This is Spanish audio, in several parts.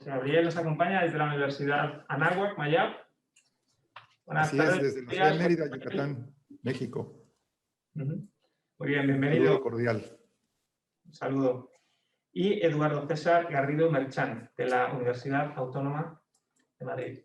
Gabriel nos acompaña desde la Universidad Anáhuac, Mayab. Buenas Así tardes. es, desde la ciudad de Mérida, Yucatán, México. Muy bien, bienvenido. Un saludo cordial. Un saludo. Y Eduardo César Garrido Merchán, de la Universidad Autónoma de Madrid.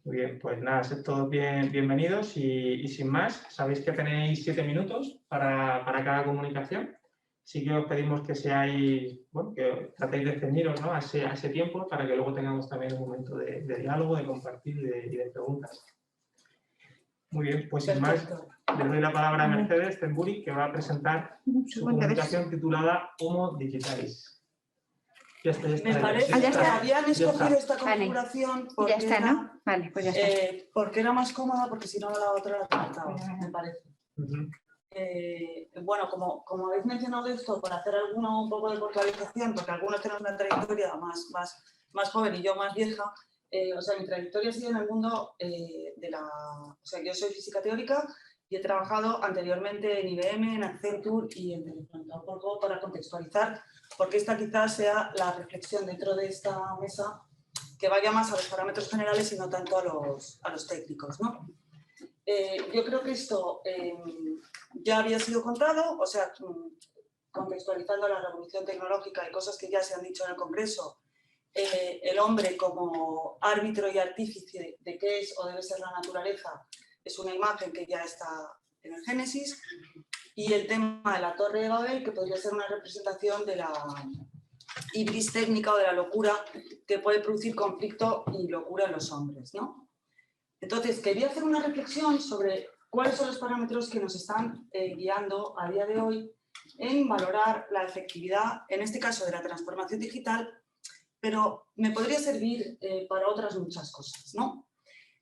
Muy bien, pues nada, sed todos bienvenidos y sin más, sabéis que tenéis 7 minutos para cada comunicación. Sí que os pedimos que seáis, bueno, que tratéis de ceñiros, ¿no?, a ese tiempo para que luego tengamos también un momento de diálogo, de compartir y de preguntas. Muy bien, pues sin más, le doy la palabra a Mercedes Temburi, que va a presentar su comunicación titulada Homo Digitalis. Ya está, Me parece que habían escogido esta configuración porque, ya está, ¿no? Vale, pues ya está. Porque era más cómoda, porque si no la otra la trataba, me parece. Bueno, como habéis mencionado esto, para hacer un poco de puntualización, porque algunos tenemos una trayectoria más joven y yo más vieja, o sea, mi trayectoria ha sido en el mundo o sea, yo soy física teórica y he trabajado anteriormente en IBM, en Accenture y en Telefónica, un poco para contextualizar, porque esta quizás sea la reflexión dentro de esta mesa que vaya más a los parámetros generales y no tanto a los técnicos, ¿no? Yo creo que esto ya había sido contado, o sea, contextualizando la revolución tecnológica y cosas que ya se han dicho en el Congreso, el hombre como árbitro y artífice de qué es o debe ser la naturaleza es una imagen que ya está en el Génesis, y el tema de la Torre de Babel, que podría ser una representación de la ibris técnica o de la locura que puede producir conflicto y locura en los hombres, ¿no? Entonces, quería hacer una reflexión sobre cuáles son los parámetros que nos están guiando a día de hoy en valorar la efectividad, en este caso de la transformación digital, pero me podría servir para otras muchas cosas, ¿no?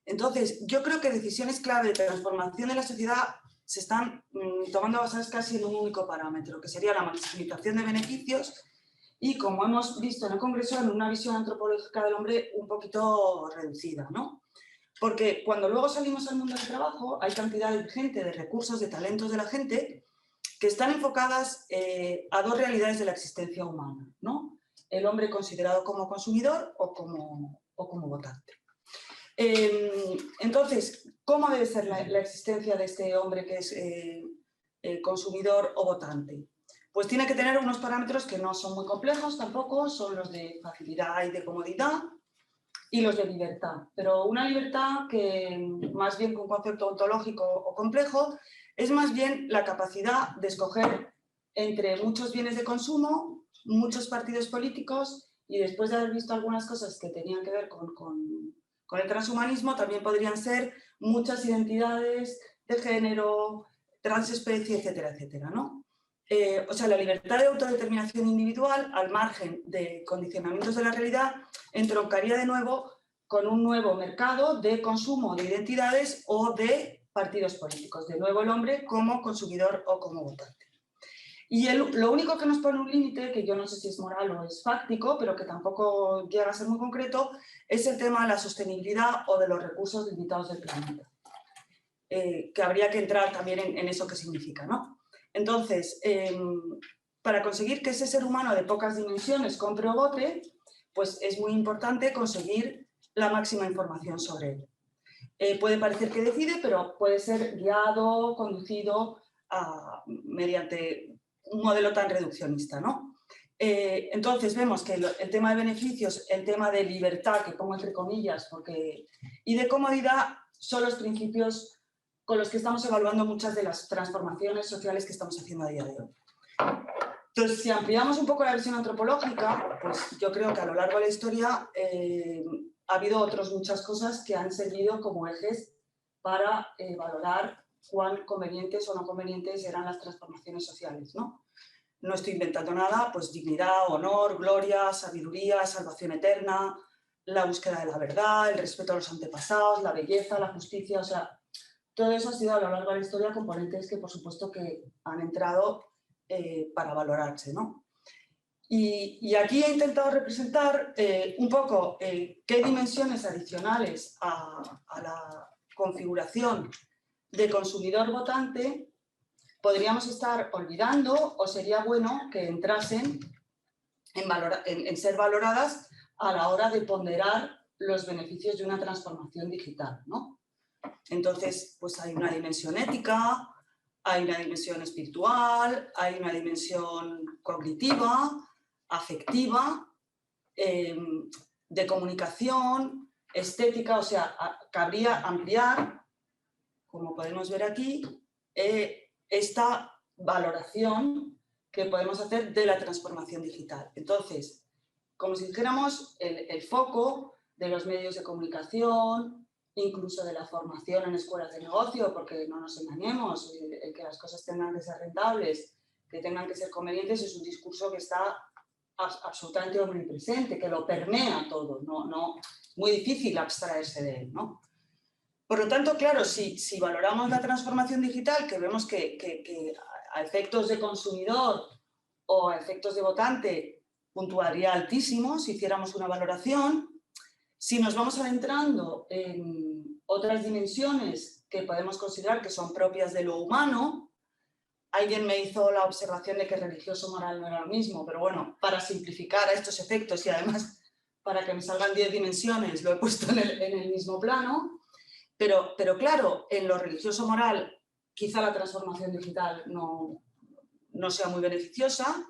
Entonces, yo creo que decisiones clave de transformación de la sociedad se están tomando basadas casi en un único parámetro, que sería la maximización de beneficios y, como hemos visto en el Congreso, en una visión antropológica del hombre un poquito reducida, ¿no? Porque cuando luego salimos al mundo del trabajo hay cantidad ingente de recursos, de talentos de la gente que están enfocadas a dos realidades de la existencia humana, ¿no? El hombre considerado como consumidor o como votante. Entonces, ¿cómo debe ser la existencia de este hombre que es consumidor o votante? Pues tiene que tener unos parámetros que no son muy complejos tampoco, son los de facilidad y de comodidad y los de libertad. Pero una libertad que, más bien que un concepto ontológico o complejo, es más bien la capacidad de escoger entre muchos bienes de consumo, muchos partidos políticos, y después de haber visto algunas cosas que tenían que ver con el transhumanismo, también podrían ser muchas identidades de género, transespecie, etcétera, etcétera, ¿no? O sea, la libertad de autodeterminación individual, al margen de condicionamientos de la realidad, entroncaría de nuevo con un nuevo mercado de consumo de identidades o de partidos políticos. De nuevo el hombre como consumidor o como votante. Y lo único que nos pone un límite, que yo no sé si es moral o es fáctico, pero que tampoco llega a ser muy concreto, es el tema de la sostenibilidad o de los recursos limitados del planeta. Que habría que entrar también en eso que significa, ¿no? Entonces, para conseguir que ese ser humano de pocas dimensiones compre o vote, pues es muy importante conseguir la máxima información sobre él. Puede parecer que decide, pero puede ser guiado, conducido mediante un modelo tan reduccionista, ¿no? Entonces vemos que el tema de beneficios, el tema de libertad, que pongo entre comillas, y de comodidad son los principios con los que estamos evaluando muchas de las transformaciones sociales que estamos haciendo a día de hoy. Entonces, si ampliamos un poco la visión antropológica, pues yo creo que a lo largo de la historia ha habido otras muchas cosas que han servido como ejes para valorar cuán convenientes o no convenientes eran las transformaciones sociales, ¿no? No estoy inventando nada, pues dignidad, honor, gloria, sabiduría, salvación eterna, la búsqueda de la verdad, el respeto a los antepasados, la belleza, la justicia, o sea, todo eso ha sido a lo largo de la historia componentes que por supuesto que han entrado para valorarse, ¿no? Y aquí he intentado representar un poco qué dimensiones adicionales a la configuración de consumidor votante podríamos estar olvidando o sería bueno que entrasen en ser valoradas a la hora de ponderar los beneficios de una transformación digital, ¿no? Entonces, pues hay una dimensión ética, hay una dimensión espiritual, hay una dimensión cognitiva, afectiva, de comunicación, estética, o sea, cabría ampliar, como podemos ver aquí, esta valoración que podemos hacer de la transformación digital. Entonces, como si dijéramos, el foco de los medios de comunicación, incluso de la formación en escuelas de negocio, porque no nos engañemos, el que las cosas tengan que ser rentables, que tengan que ser convenientes, es un discurso que está absolutamente omnipresente, que lo permea todo, muy difícil abstraerse de él, ¿no? Por lo tanto, claro, si valoramos la transformación digital, que vemos que a efectos de consumidor o a efectos de votante puntuaría altísimo si hiciéramos una valoración, si nos vamos adentrando en otras dimensiones que podemos considerar que son propias de lo humano, alguien me hizo la observación de que religioso moral no era lo mismo, pero bueno, para simplificar a estos efectos y además para que me salgan 10 dimensiones lo he puesto en el mismo plano, pero claro, en lo religioso moral quizá la transformación digital no sea muy beneficiosa.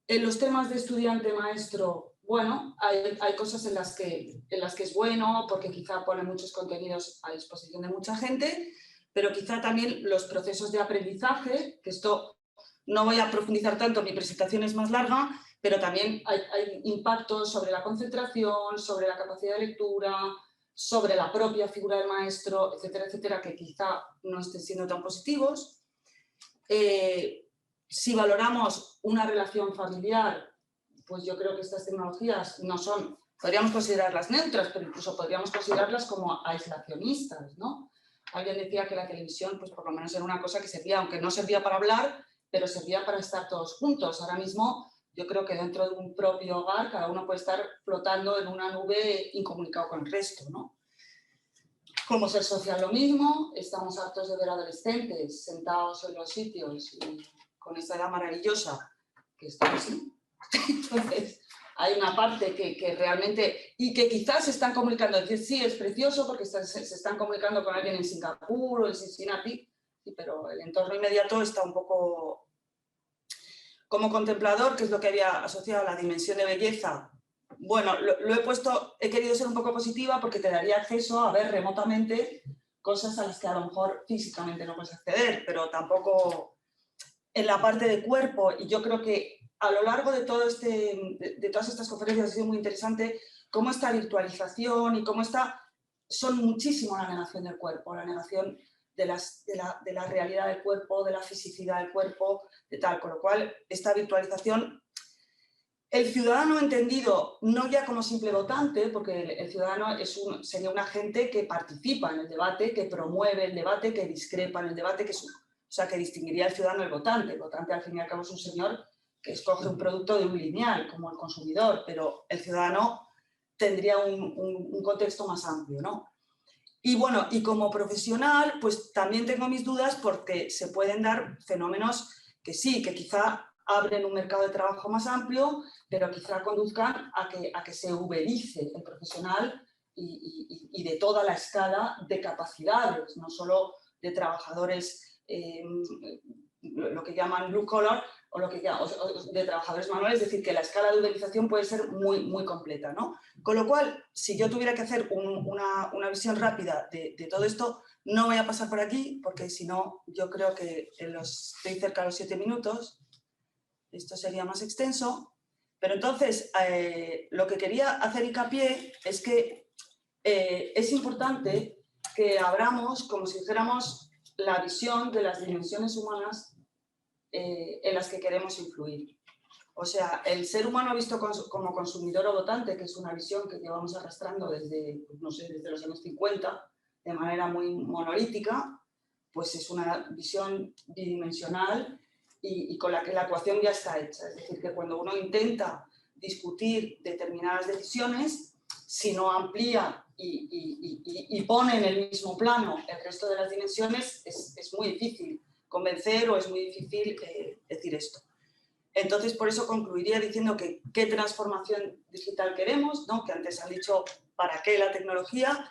En los temas de estudiante-maestro, bueno, hay cosas en las que es bueno porque quizá pone muchos contenidos a disposición de mucha gente, pero quizá también los procesos de aprendizaje, que esto no voy a profundizar tanto, mi presentación es más larga, pero también hay impactos sobre la concentración, sobre la capacidad de lectura, sobre la propia figura del maestro, etcétera, etcétera, que quizá no estén siendo tan positivos. Si valoramos una relación familiar, pues yo creo que estas tecnologías no son, podríamos considerarlas neutras, pero incluso podríamos considerarlas como aislacionistas, ¿no? Alguien decía que la televisión, pues por lo menos era una cosa que servía, aunque no servía para hablar, pero servía para estar todos juntos. Ahora mismo yo creo que dentro de un propio hogar cada uno puede estar flotando en una nube incomunicado con el resto, ¿no? Como ser social lo mismo, estamos hartos de ver adolescentes sentados en los sitios y con esta edad maravillosa que está así. Entonces, hay una parte que realmente, y que quizás se están comunicando, es decir, sí, es precioso porque se están comunicando con alguien en Singapur o en Cincinnati, sí, pero el entorno inmediato está un poco como contemplador, que es lo que había asociado a la dimensión de belleza. Bueno, lo he puesto, he querido ser un poco positiva porque te daría acceso a ver remotamente cosas a las que a lo mejor físicamente no puedes acceder, pero tampoco en la parte de cuerpo. Y yo creo que a lo largo de todas estas conferencias ha sido muy interesante cómo esta virtualización y cómo son muchísimo la negación del cuerpo, la negación de la realidad del cuerpo, de la fisicidad del cuerpo, de tal. Con lo cual, esta virtualización, el ciudadano entendido no ya como simple votante, porque el ciudadano sería un agente que participa en el debate, que promueve el debate, que discrepa en el debate, o sea, que distinguiría al ciudadano del votante. El votante, al fin y al cabo, es un señor que escoge un producto de un lineal, como el consumidor, pero el ciudadano tendría un contexto más amplio, ¿no? Y bueno, y como profesional, pues también tengo mis dudas porque se pueden dar fenómenos que sí, que quizá abren un mercado de trabajo más amplio, pero quizá conduzcan a que se uberice el profesional y de toda la escala de capacidades, no solo de trabajadores, lo que llaman blue collar, o de trabajadores manuales, es decir, que la escala de uberización puede ser muy, muy completa, ¿no? Con lo cual, si yo tuviera que hacer una visión rápida de todo esto, no voy a pasar por aquí, porque si no, yo creo que estoy cerca de los 7 minutos, esto sería más extenso, pero entonces, lo que quería hacer hincapié es que es importante que abramos, como si dijéramos, la visión de las dimensiones humanas en las que queremos influir. O sea, el ser humano visto como consumidor o votante, que es una visión que llevamos arrastrando desde, no sé, desde los años 50, de manera muy monolítica, pues es una visión bidimensional y con la que la ecuación ya está hecha. Es decir, que cuando uno intenta discutir determinadas decisiones, si no amplía y pone en el mismo plano el resto de las dimensiones, es muy difícil convencer o es muy difícil decir esto. Entonces, por eso concluiría diciendo que qué transformación digital queremos, ¿no? Que antes han dicho para qué la tecnología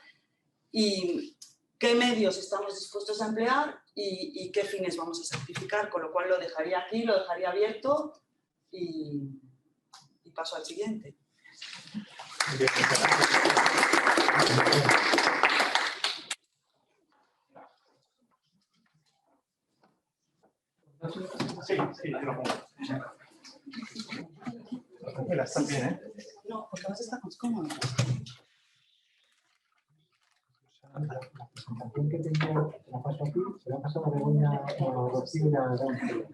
y qué medios estamos dispuestos a emplear y qué fines vamos a sacrificar, con lo cual lo dejaría aquí, lo dejaría abierto y paso al siguiente. Sí, te lo pongo. Mira, está bien, ¿eh? No, porque vas a estar más cómodo. La presentación que tengo, la paso aquí, se la paso a Begoña o a Rocío y a Gonzalo.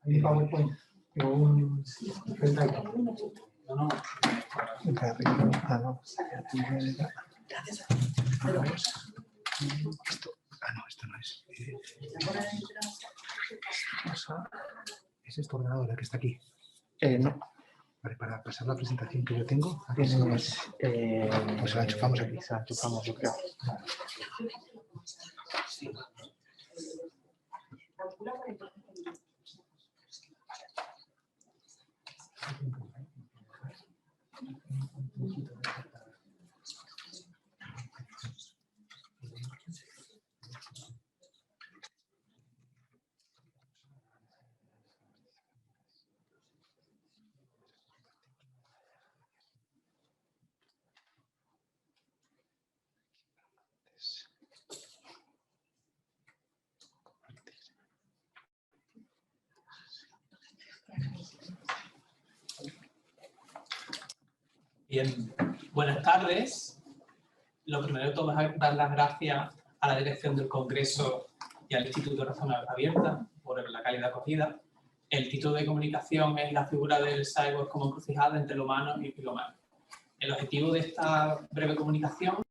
Hay un PowerPoint o un pendrive. No. Gracias a ti. Esto no es. ¿Es este ordenador el que está aquí? No. Vale, para pasar la presentación que yo tengo, Pues la enchufamos aquí. La enchufamos, yo creo. Bien, buenas tardes. Lo primero de todo es dar las gracias a la dirección del Congreso y al Instituto de Razón Abierta por la calidad acogida. El título de comunicación es la figura del cyborg como encrucijada entre lo humano y lo humano. El objetivo de esta breve comunicación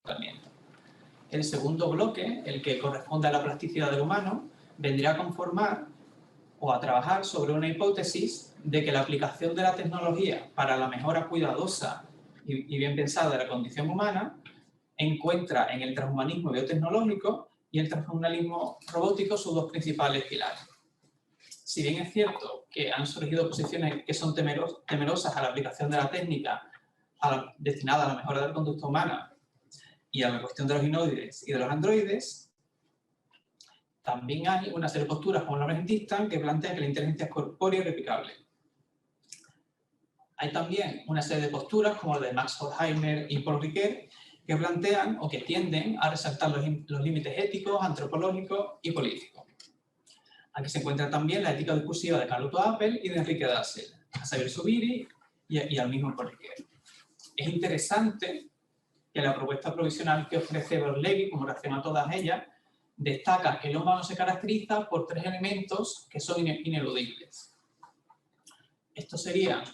también. El segundo bloque, el que corresponde a la plasticidad del humano, vendrá a conformar o a trabajar sobre una hipótesis de que la aplicación de la tecnología para la mejora cuidadosa y bien pensada de la condición humana encuentra en el transhumanismo biotecnológico y el transhumanismo robótico sus dos principales pilares. Si bien es cierto que han surgido posiciones que son temerosas a la aplicación de la técnica destinada a la mejora de la conducta humana y a la cuestión de los ginoides y de los androides, también hay una serie de posturas como Lawrence Distan que plantean que la inteligencia es corpórea y replicable. Hay también una serie de posturas como la de Max Horkheimer y Paul Ricoeur que plantean o que tienden a resaltar los límites éticos, antropológicos y políticos. Aquí se encuentra también la ética discursiva de Carl Otto Appel y de Enrique Dassel, a Xavier Zubiri y al mismo Paul Ricoeur. Es interesante que la propuesta provisional que ofrece Berlevy, como reacción a todas ellas, destaca que el humano se caracteriza por tres elementos que son ineludibles. Esto sería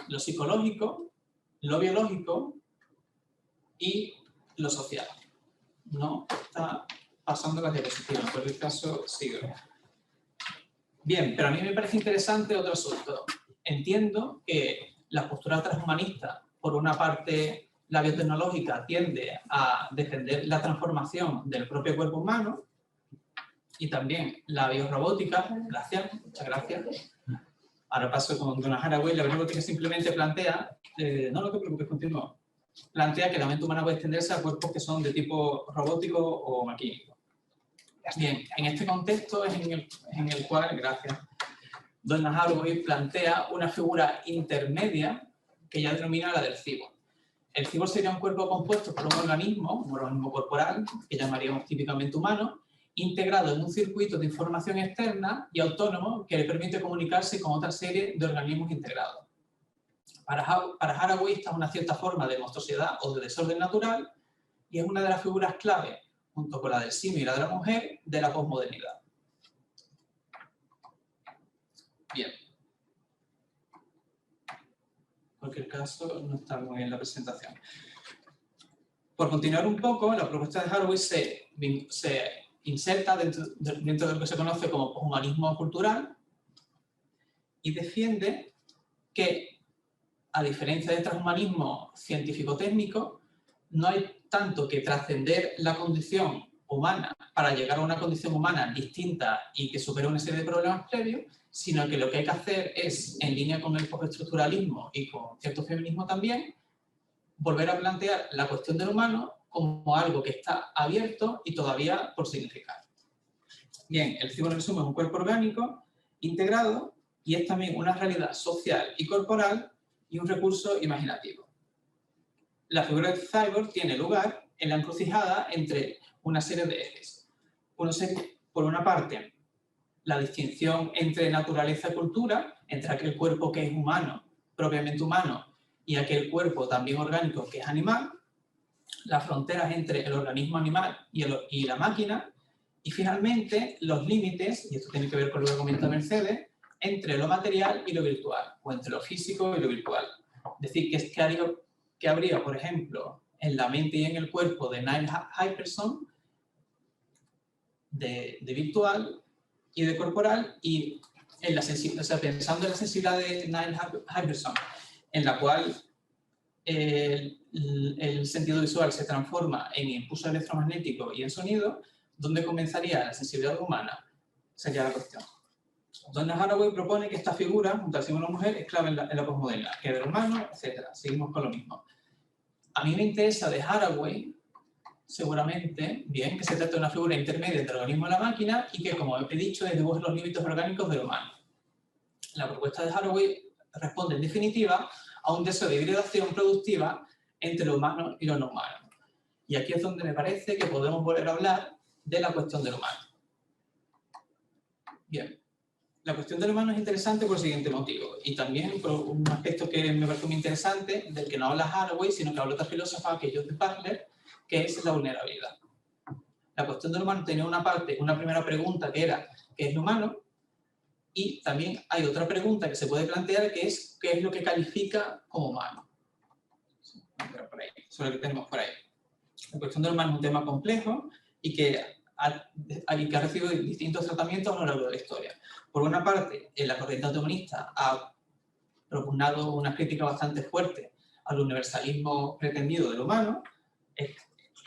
lo psicológico, lo biológico y lo social. no está pasando la diapositiva, por el caso sigo. Bien, pero a mí me parece interesante otro asunto. Entiendo que la postura transhumanista, por una parte la biotecnológica, tiende a defender la transformación del propio cuerpo humano y también la biorrobótica, gracias, muchas gracias. Ahora paso con Donna Haraway, la biorrobótica simplemente plantea, no te preocupes, continúo, plantea que la mente humana puede extenderse a cuerpos que son de tipo robótico o maquínico. Bien, en este contexto es en el cual, gracias, Donna Haraway plantea una figura intermedia que ella denomina la del cyborg. El cyborg sería un cuerpo compuesto por un organismo corporal, que llamaríamos típicamente humano, integrado en un circuito de información externa y autónomo que le permite comunicarse con otra serie de organismos integrados. Para Haraway esta es una cierta forma de monstruosidad o de desorden natural y es una de las figuras clave, junto con la del simio y la de la mujer, de la posmodernidad. Bien. En cualquier caso, no está muy bien la presentación. Por continuar un poco, la propuesta de Haraway se inserta dentro de lo que se conoce como poshumanismo cultural y defiende que, a diferencia del transhumanismo científico-técnico, no hay tanto que trascender la condición humana para llegar a una condición humana distinta y que supere una serie de problemas previos, sino que lo que hay que hacer es, en línea con el postestructuralismo y con cierto feminismo también, volver a plantear la cuestión del humano como algo que está abierto y todavía por significar. Bien, el cyborg en resumen es un cuerpo orgánico integrado y es también una realidad social y corporal y un recurso imaginativo. La figura del cyborg tiene lugar en la encrucijada entre una serie de ejes. Por una parte, la distinción entre naturaleza y cultura, entre aquel cuerpo que es humano, propiamente humano, y aquel cuerpo también orgánico que es animal, las fronteras entre el organismo animal y la máquina, y finalmente los límites, y esto tiene que ver con lo que comenta Mercedes, entre lo material y lo virtual, o entre lo físico y lo virtual. Es decir, que habría, por ejemplo, en la mente y en el cuerpo de Niall Hyperson, de virtual y de corporal, y en la sensibilidad, o sea, pensando en la sensibilidad de Niall Hyperson, en la cual el sentido visual se transforma en impulso electromagnético y en sonido, ¿dónde comenzaría la sensibilidad humana? Sería la cuestión. Donna Haraway propone que esta figura, junto al símbolo mujer, es clave en la posmoderna, que del humano, etc. Seguimos con lo mismo. A mí me interesa de Haraway, seguramente, bien, que se trata de una figura intermedia entre el organismo y la máquina y que, como he dicho, dibuja los límites orgánicos del humano. La propuesta de Haraway responde, en definitiva, a un deseo de hibridación productiva entre lo humano y lo no humano. Y aquí es donde me parece que podemos volver a hablar de la cuestión del humano. Bien, la cuestión del humano es interesante por el siguiente motivo, y también por un aspecto que me parece muy interesante, del que no habla Haraway, sino que habla otra filósofa, que es Judith Butler, que es la vulnerabilidad. La cuestión del humano tenía una primera pregunta que era, ¿qué es lo humano? Y también hay otra pregunta que se puede plantear, que es ¿qué es lo que califica como humano? Eso es lo que tenemos por ahí. La cuestión del humano es un tema complejo y que ha recibido distintos tratamientos a lo largo de la historia. Por una parte, la corriente humanista ha propugnado una crítica bastante fuerte al universalismo pretendido del humano,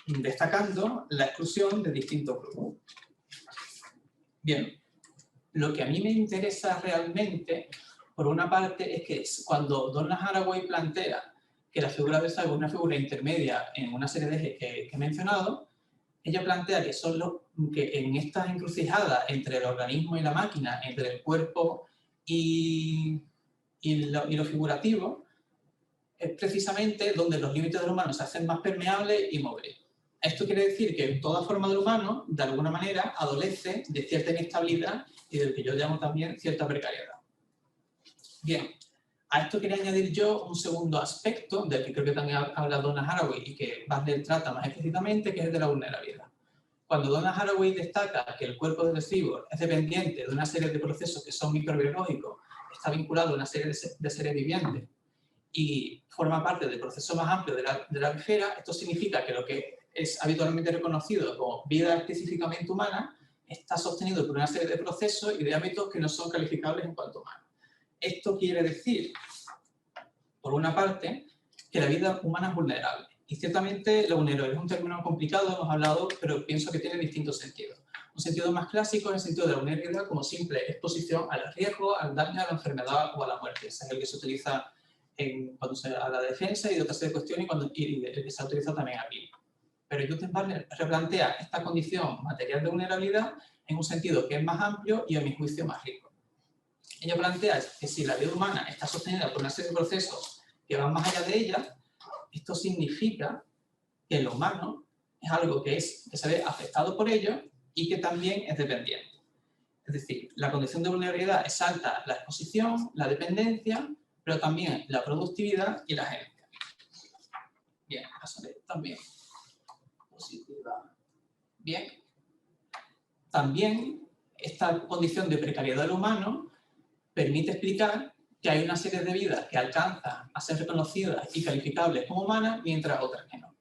destacando la exclusión de distintos grupos. Bien. Lo que a mí me interesa realmente, por una parte, es que cuando Donna Haraway plantea que la figura del cyborg es una figura intermedia en una serie de ejes que he mencionado, ella plantea que en estas encrucijadas entre el organismo y la máquina, entre el cuerpo y lo figurativo, es precisamente donde los límites del humano se hacen más permeables y móviles. Esto quiere decir que toda forma del humano, de alguna manera, adolece de cierta inestabilidad y del que yo llamo también cierta precariedad. Bien, a esto quería añadir yo un segundo aspecto, del que creo que también habla Donna Haraway y que Butler trata más explícitamente, que es el de la vulnerabilidad. Cuando Donna Haraway destaca que el cuerpo del cyborg es dependiente de una serie de procesos que son microbiológicos, está vinculado a una serie de seres vivientes y forma parte del proceso más amplio de la esfera, esto significa que lo que es habitualmente reconocido como vida específicamente humana, está sostenido por una serie de procesos y de hábitos que no son calificables en cuanto humanos. Esto quiere decir, por una parte, que la vida humana es vulnerable. Y ciertamente la vulnerabilidad es un término complicado, hemos hablado, pero pienso que tiene distintos sentidos. Un sentido más clásico es el sentido de la vulnerabilidad como simple exposición al riesgo, al daño, a la enfermedad o a la muerte. Ese es el que se utiliza cuando se habla de defensa y de otra serie de cuestiones y el que se utiliza también aquí. Pero Judith Butler replantea esta condición material de vulnerabilidad en un sentido que es más amplio y, a mi juicio, más rico. Ella plantea que si la vida humana está sostenida por una serie de procesos que van más allá de ella, esto significa que lo humano es algo que se ve afectado por ello y que también es dependiente. Es decir, la condición de vulnerabilidad exalta la exposición, la dependencia, pero también la productividad y la agencia. Bien, también positiva. Bien. También esta condición de precariedad del humano permite explicar que hay una serie de vidas que alcanzan a ser reconocidas y calificables como humanas, mientras otras que no.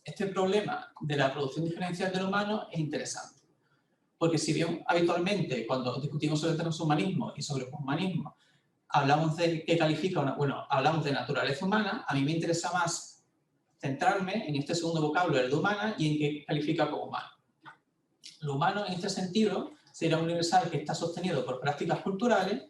Este problema de la producción diferencial del humano es interesante, porque si bien habitualmente cuando discutimos sobre transhumanismo y sobre poshumanismo hablamos de qué califica hablamos de naturaleza humana, a mí me interesa más centrarme en este segundo vocablo, el de humana, y en qué califica como humano. Lo humano, en este sentido, será un universal que está sostenido por prácticas culturales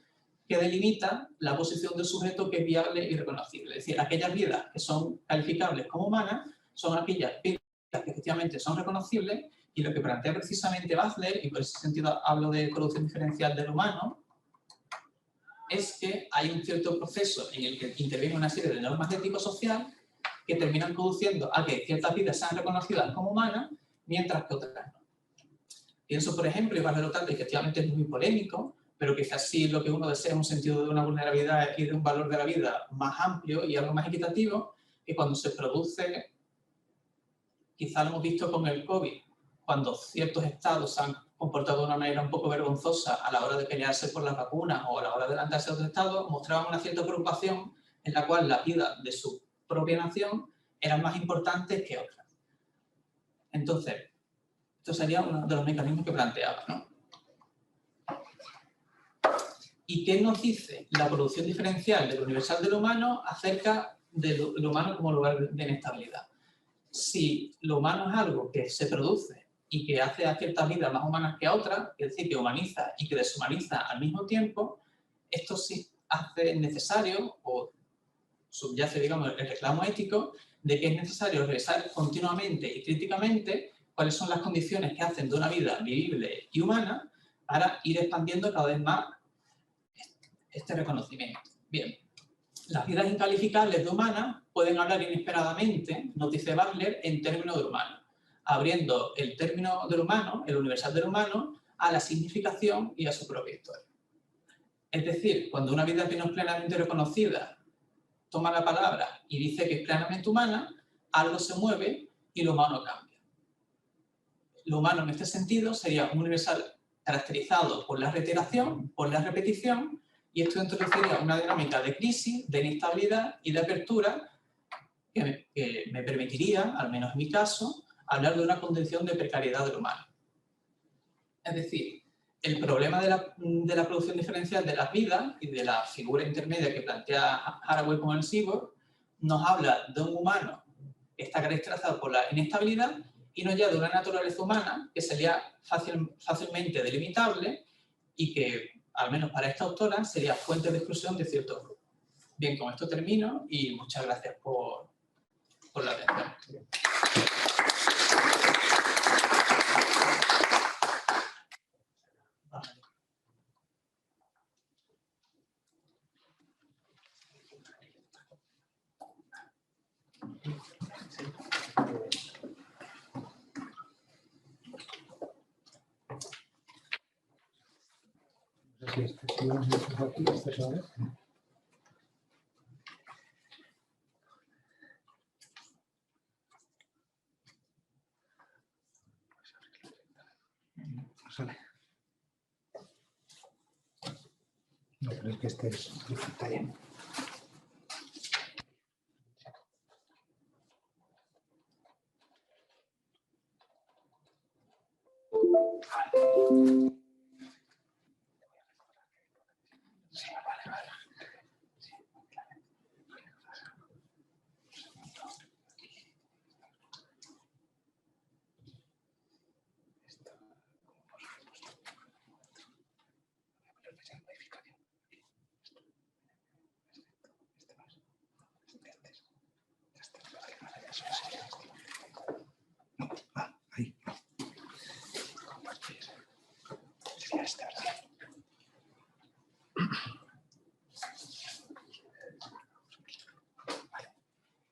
que delimitan la posición del sujeto que es viable y reconocible. Es decir, aquellas vidas que son calificables como humanas son aquellas vidas que efectivamente son reconocibles, y lo que plantea precisamente Butler, y por ese sentido hablo de producción diferencial del humano, es que hay un cierto proceso en el que interviene una serie de normas ético-social que terminan conduciendo a que ciertas vidas sean reconocidas como humanas, mientras que otras no. Pienso, por ejemplo, y Butler que efectivamente es muy polémico, pero quizás sí lo que uno desea es un sentido de una vulnerabilidad y de un valor de la vida más amplio y algo más equitativo, que cuando se produce, quizás lo hemos visto con el COVID, cuando ciertos estados se han comportado de una manera un poco vergonzosa a la hora de pelearse por las vacunas o a la hora de adelantarse a otros estados, mostraban una cierta preocupación en la cual la vida de su propia nación eran más importantes que otras. Entonces, esto sería uno de los mecanismos que planteaba, ¿no? ¿Y qué nos dice la producción diferencial del universal del humano acerca del humano como lugar de inestabilidad? Si lo humano es algo que se produce y que hace a ciertas vidas más humanas que a otras, es decir, que humaniza y que deshumaniza al mismo tiempo, esto sí hace necesario, o subyace, digamos, el reclamo ético de que es necesario revisar continuamente y críticamente cuáles son las condiciones que hacen de una vida vivible y humana para ir expandiendo cada vez más este reconocimiento. Bien, las vidas incalificables de humanas pueden hablar inesperadamente, nos dice Butler, en términos de humano, abriendo el término del humano, el universal del humano, a la significación y a su propia historia. Es decir, cuando una vida que no es plenamente reconocida toma la palabra y dice que es plenamente humana, algo se mueve y lo humano cambia. Lo humano en este sentido sería un universal caracterizado por la reiteración, por la repetición, y esto introduciría una dinámica de crisis, de inestabilidad y de apertura que me permitiría, al menos en mi caso, hablar de una condición de precariedad del humano. Es decir, el problema de la producción diferencial de las vidas y de la figura intermedia que plantea Haraway como el cyborg nos habla de un humano que está caracterizado por la inestabilidad y no ya de una naturaleza humana que sería fácilmente delimitable y que, al menos para esta autora, sería fuente de exclusión de ciertos grupos. Bien, con esto termino y muchas gracias por la atención. No, pero es que este está bien.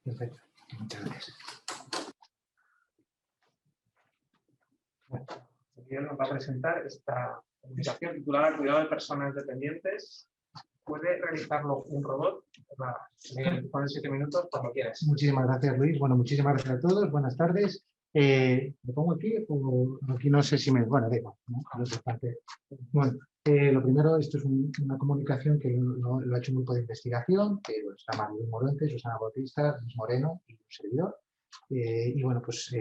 Perfecto. Muchas gracias. Miguel nos va a presentar esta comunicación titulada Cuidado de personas dependientes. Puede realizarlo un robot. Con 7 minutos, cuando quieras. Muchísimas gracias, Luis. Bueno, muchísimas gracias a todos. Buenas tardes. ¿Me pongo aquí o aquí? No sé si me... Bueno, digo, ¿no? Bueno, lo primero, esto es una comunicación que lo ha hecho un grupo de investigación, que se llama Luis Moronte, Susana Bautista, Luis Moreno y un servidor. Y bueno, pues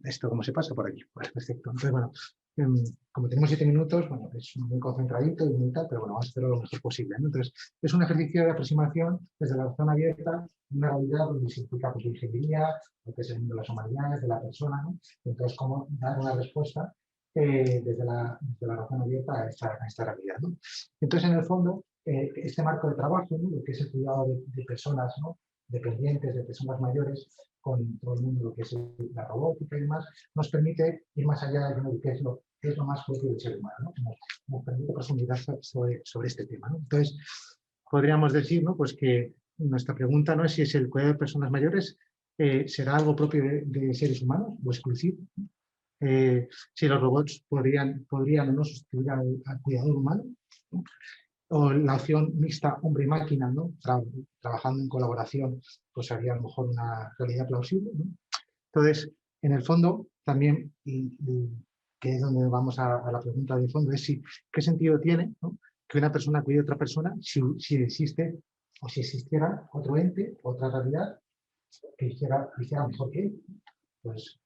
esto cómo se pasa por aquí. Pues perfecto. Entonces, bueno, como tenemos 7 minutos, bueno, es muy concentradito y muy tal, pero bueno, vamos a hacerlo lo mejor posible, ¿no? Entonces, es un ejercicio de aproximación desde la zona abierta, una realidad donde se implica pues, la ingeniería, lo que es el mundo de las humanidades, de la persona, ¿no? Entonces, cómo dar una respuesta desde la razón abierta a esta realidad, ¿no? Entonces, en el fondo, este marco de trabajo, ¿no? Lo que es el cuidado de personas, ¿no? Dependientes, de personas mayores, con todo el mundo, lo que es la robótica y demás, nos permite ir más allá de qué es lo más propio del ser humano, ¿no? Nos permite profundizar sobre este tema, ¿no? Entonces, podríamos decir, ¿no? Pues que nuestra pregunta no es si es el cuidado de personas mayores será algo propio de seres humanos o exclusivo, si los robots podrían o no sustituir al cuidador humano, ¿no? O la opción mixta hombre y máquina, ¿no? Trabajando en colaboración, pues sería a lo mejor una realidad plausible, ¿no? Entonces, en el fondo, también, que es donde vamos a la pregunta de fondo, es qué sentido tiene, ¿no? Que una persona cuide a otra persona si existe o si existiera otro ente, otra realidad que hiciera mejor que él. Pues,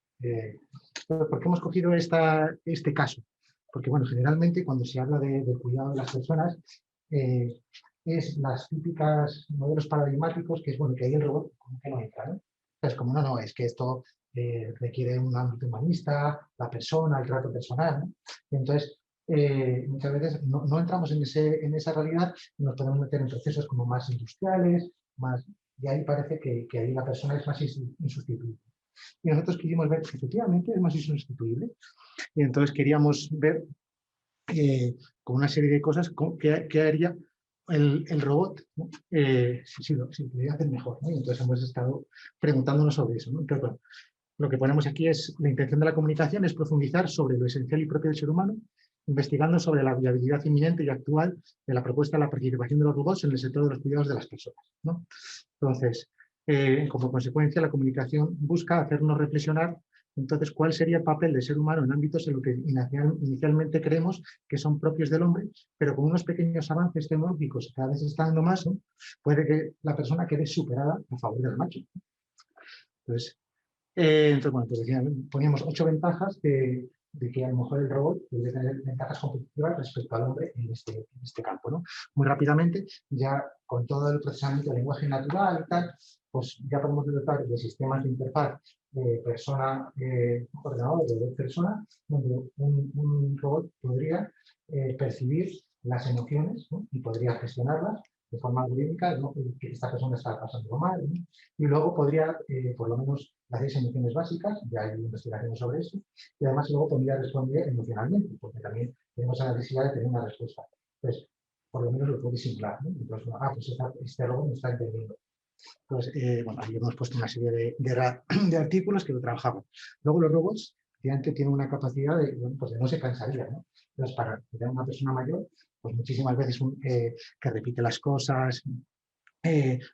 ¿por qué hemos cogido este caso? Porque, bueno, generalmente cuando se habla del cuidado de las personas, es las típicas modelos paradigmáticos que es, bueno, que ahí el robot como que no entra, ¿no? Entonces, como no, es que esto requiere un ámbito humanista, la persona, el trato personal, ¿no? Entonces, muchas veces no entramos en esa realidad y nos podemos meter en procesos como más industriales, y ahí parece que ahí la persona es más insustituible. Y nosotros quisimos ver que efectivamente es más insustituible. Y entonces queríamos ver con una serie de cosas qué haría el robot, ¿no? Si lo pudiera hacer mejor, ¿no? Y entonces hemos estado preguntándonos sobre eso, ¿no? Entonces, bueno, lo que ponemos aquí es, la intención de la comunicación es profundizar sobre lo esencial y propio del ser humano, investigando sobre la viabilidad inminente y actual de la propuesta de la participación de los robots en el sector de los cuidados de las personas, ¿no? Entonces, como consecuencia, la comunicación busca hacernos reflexionar entonces cuál sería el papel del ser humano en ámbitos en los que inicialmente creemos que son propios del hombre, pero con unos pequeños avances tecnológicos cada vez está dando más, ¿no? Puede que la persona quede superada a favor del máquina. Entonces, bueno, pues poníamos 8 ventajas de que a lo mejor el robot puede tener ventajas competitivas respecto al hombre en este campo, ¿no? Muy rápidamente, ya con todo el procesamiento del lenguaje natural y tal, pues ya podemos dotar de sistemas de interfaz persona-ordenador, de persona, donde un robot podría percibir las emociones, ¿no? Y podría gestionarlas de forma algorítmica, ¿no? Que esta persona está pasando mal, ¿no? Y luego podría, por lo menos, las 6 emociones básicas, ya hay investigaciones sobre eso, y además luego podría responder emocionalmente, porque también tenemos la necesidad de tener una respuesta. Entonces, por lo menos lo puede simular, ¿no? Entonces, pues este robot me está entendiendo. Entonces, bueno, ahí hemos puesto una serie de artículos que lo trabajaban. Luego los robots, efectivamente, tienen una capacidad de, bueno, pues de no se cansaría, ¿no? Entonces, para cuidar a una persona mayor, pues muchísimas veces que repite las cosas,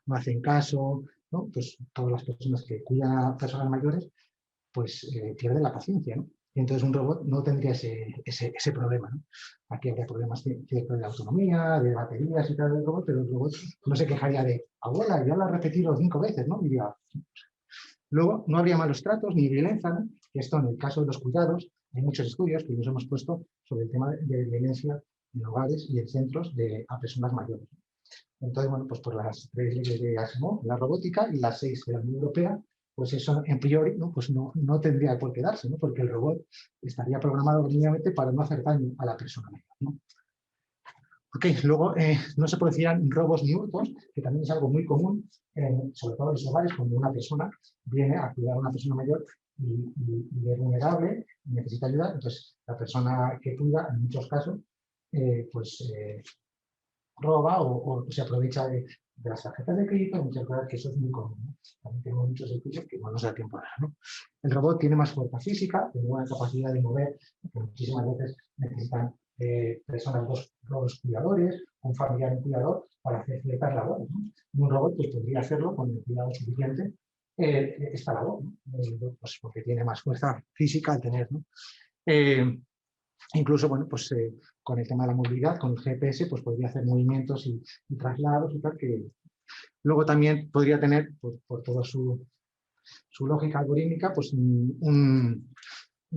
no hacen caso, ¿no? Pues todas las personas que cuidan a personas mayores, pues pierden la paciencia, ¿no? Y entonces un robot no tendría ese problema, ¿no? Aquí habría problemas de autonomía, de baterías y tal del robot, pero el robot no se quejaría de, abuela, ya lo has repetido 5 veces, ¿no? Diría. Luego, no habría malos tratos ni violencia, ¿no? Esto en el caso de los cuidados, hay muchos estudios que nos hemos puesto sobre el tema de violencia en hogares y en centros a personas mayores. Entonces, bueno, pues por las 3 leyes de Asimov, la robótica, y las 6 de la Unión Europea, pues eso en priori, ¿no? Pues no tendría por qué darse, ¿no? Porque el robot estaría programado mínimamente para no hacer daño a la persona mayor, ¿no? Ok, luego no se producían robos ni hurtos, que también es algo muy común, sobre todo en los hogares, cuando una persona viene a cuidar a una persona mayor y es vulnerable, necesita ayuda, entonces la persona que cuida, en muchos casos, roba o se aprovecha de las tarjetas de crédito, muchas cosas que eso es muy común, ¿no? También tenemos muchos estudios que no nos da tiempo ahora, ¿no? El robot tiene más fuerza física, tiene una capacidad de mover, que muchísimas veces necesitan personas, dos cuidadores, un familiar y un cuidador, para hacer ciertas labores, ¿no? Un robot pues, podría hacerlo con el cuidado suficiente esta labor, ¿no? Pues porque tiene más fuerza física al tener, ¿no? Incluso, bueno, pues con el tema de la movilidad, con el GPS, pues podría hacer movimientos y traslados y tal, que luego también podría tener, por toda su lógica algorítmica, pues un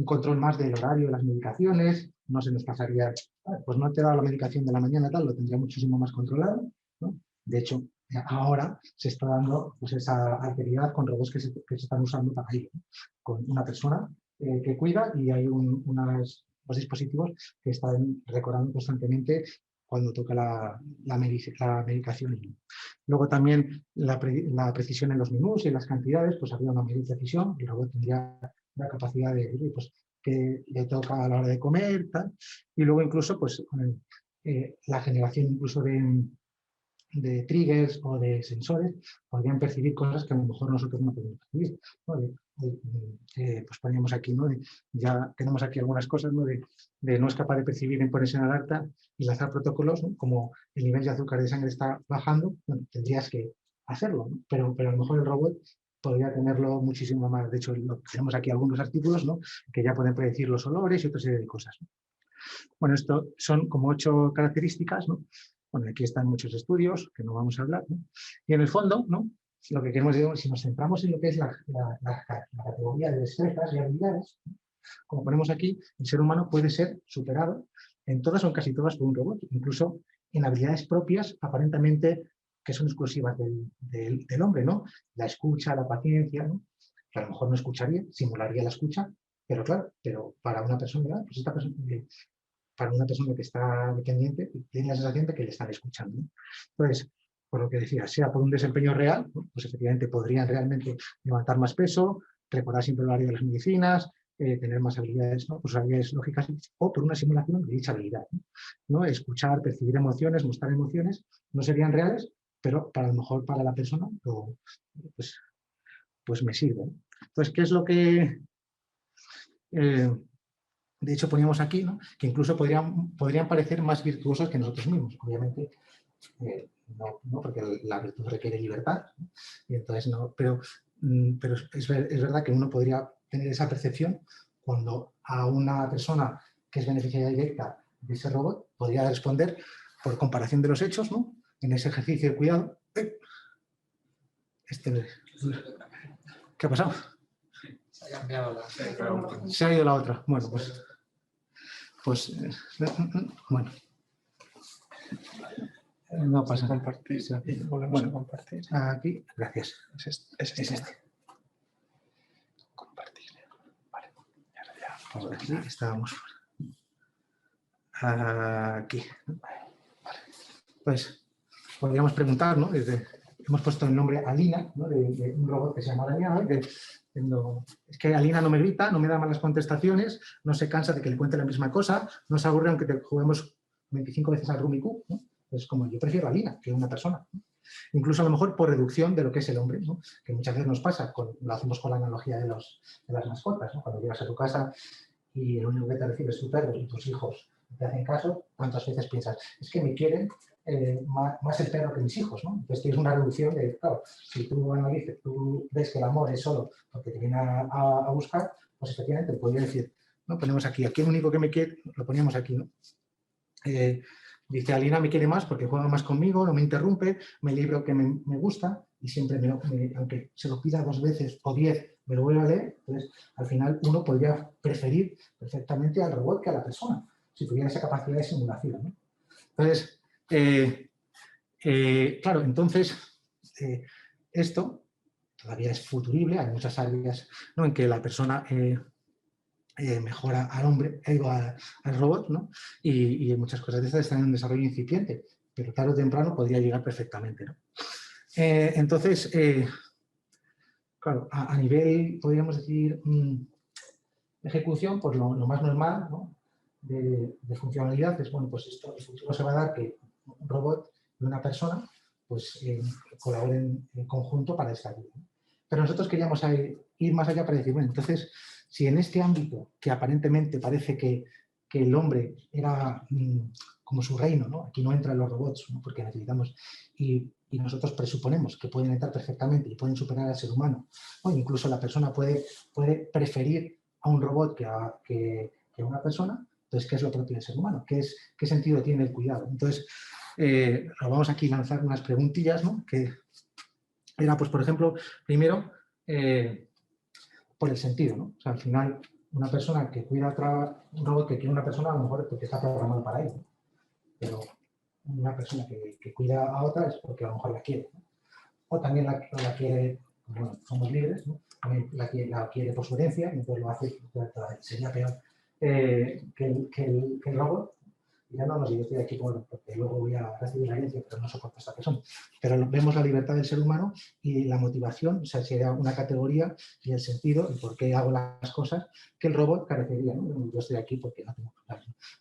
control más del horario de las medicaciones, no se nos pasaría, pues no te da la medicación de la mañana, tal, lo tendría muchísimo más controlado, ¿no? De hecho, ahora se está dando pues, esa alteridad con robots que se están usando para ello, ¿no? Con una persona que cuida y hay unos dispositivos que están recordando constantemente cuando toca la medicación. Luego también la precisión en los menús y en las cantidades, pues habría una mayor precisión, el robot tendría la capacidad de decir, pues, que le toca a la hora de comer, tal. Y luego incluso pues, la generación incluso de triggers o de sensores podrían percibir cosas que a lo mejor nosotros no podemos percibir, ¿no? Pues poníamos aquí, ¿no? Ya tenemos aquí algunas cosas, ¿no? De no es capaz de percibir en ponerse en alerta y lanzar protocolos, ¿no? Como el nivel de azúcar de sangre está bajando, bueno, tendrías que hacerlo, ¿no? Pero a lo mejor el robot podría tenerlo muchísimo más. De hecho, tenemos aquí algunos artículos, ¿no? Que ya pueden predecir los olores y otra serie de cosas, ¿no? Bueno, esto son como 8 características, ¿no? Bueno, aquí están muchos estudios que no vamos a hablar, ¿no? Y en el fondo, ¿no? Lo que queremos decir, si nos centramos en lo que es la categoría de destrezas y habilidades, ¿no? Como ponemos aquí, el ser humano puede ser superado en todas o en casi todas por un robot, incluso en habilidades propias aparentemente que son exclusivas del hombre, ¿no? La escucha, la paciencia, ¿no? Que a lo mejor no escucharía, simularía la escucha, pero claro, pero para una persona, pues para una persona que está dependiente, tiene la sensación de que le están escuchando, ¿no? Entonces, por lo que decía, sea por un desempeño real, ¿no? Pues efectivamente podrían realmente levantar más peso, recordar siempre el horario de las medicinas, tener más habilidades, ¿no? Pues habilidades lógicas, o por una simulación de dicha habilidad, ¿no? Escuchar, percibir emociones, mostrar emociones, no serían reales, pero a lo mejor para la persona pues me sirve, ¿no? Entonces, ¿qué es lo que... de hecho, poníamos aquí, ¿no? Que incluso podrían parecer más virtuosos que nosotros mismos. Obviamente, no, porque la virtud requiere libertad, ¿no? Y entonces no, pero es verdad que uno podría tener esa percepción cuando a una persona que es beneficiaria directa de ese robot podría responder por comparación de los hechos, ¿no? En ese ejercicio de cuidado. ¿Qué ha pasado? Se ha cambiado Se ha ido la otra. Bueno, pues bueno. No pasa nada. Compartir. Volvemos a compartir. Aquí, gracias. Es este. Compartir. Vale. Ahora aquí estábamos. Aquí. Vale. Pues podríamos preguntar, ¿no? Hemos puesto el nombre Alina, ¿no? de un robot que se llama Alina, ¿no? Es que Alina no me grita, no me da malas contestaciones, no se cansa de que le cuente la misma cosa, no se aburre aunque te juguemos 25 veces al Rummy Cube, ¿no? Es como yo prefiero a Alina que una persona, ¿no? Incluso a lo mejor por reducción de lo que es el hombre, ¿no? Que muchas veces nos pasa, lo hacemos con la analogía de las mascotas, ¿no? Cuando llegas a tu casa y el único que te recibe es tu perro y tus hijos te hacen caso, ¿cuántas veces piensas? Es que me quieren más el perro que mis hijos, ¿no? Entonces tienes una reducción de, claro, si tú analices, tú ves que el amor es solo porque te viene a buscar, pues efectivamente podría decir, ¿no? Ponemos aquí el único que me quiere, lo poníamos aquí, ¿no? Dice, Alina me quiere más porque juega más conmigo, no me interrumpe, me libro que me gusta y siempre, aunque se lo pida 2 veces o 10, me lo vuelve a leer. Entonces, al final, uno podría preferir perfectamente al robot que a la persona, si tuviera esa capacidad de simulación, ¿no? Entonces, claro, entonces, esto todavía es futurible, hay muchas áreas, ¿no? En que la persona... mejora al hombre, al robot, ¿no? Y muchas cosas de estas están en un desarrollo incipiente, pero tarde o temprano podría llegar perfectamente, ¿no? Entonces, claro, a nivel, podríamos decir, ejecución, pues lo más normal, ¿no?, de funcionalidad es, bueno, pues esto, el futuro se va a dar que un robot y una persona pues colaboren en conjunto para esta ayuda. Pero nosotros queríamos ir más allá para decir, bueno, entonces, si en este ámbito que aparentemente parece que el hombre era como su reino, ¿no?, aquí no entran los robots, ¿no?, porque necesitamos, y nosotros presuponemos que pueden entrar perfectamente y pueden superar al ser humano, o incluso la persona puede preferir a un robot que a una persona. Entonces, ¿qué es lo propio del ser humano? ¿Qué sentido tiene el cuidado? Entonces, vamos aquí a lanzar unas preguntillas, ¿no?, que era, pues, por ejemplo, primero, por el sentido, ¿no? O sea, al final, una persona que cuida a otra, un robot que quiere una persona, a lo mejor es porque está programado para ello. Pero una persona que cuida a otra es porque a lo mejor la quiere, ¿no? O también la quiere, bueno, somos libres, ¿no?, también la quiere por su herencia, y entonces lo hace, sería peor que el robot. Y ya no nos digo, estoy aquí porque luego voy a recibir la herencia, pero no soporto a esta persona. Pero vemos la libertad del ser humano y la motivación, o sea, sería una categoría y el sentido y por qué hago las cosas que el robot carecería, ¿no? Yo estoy aquí porque no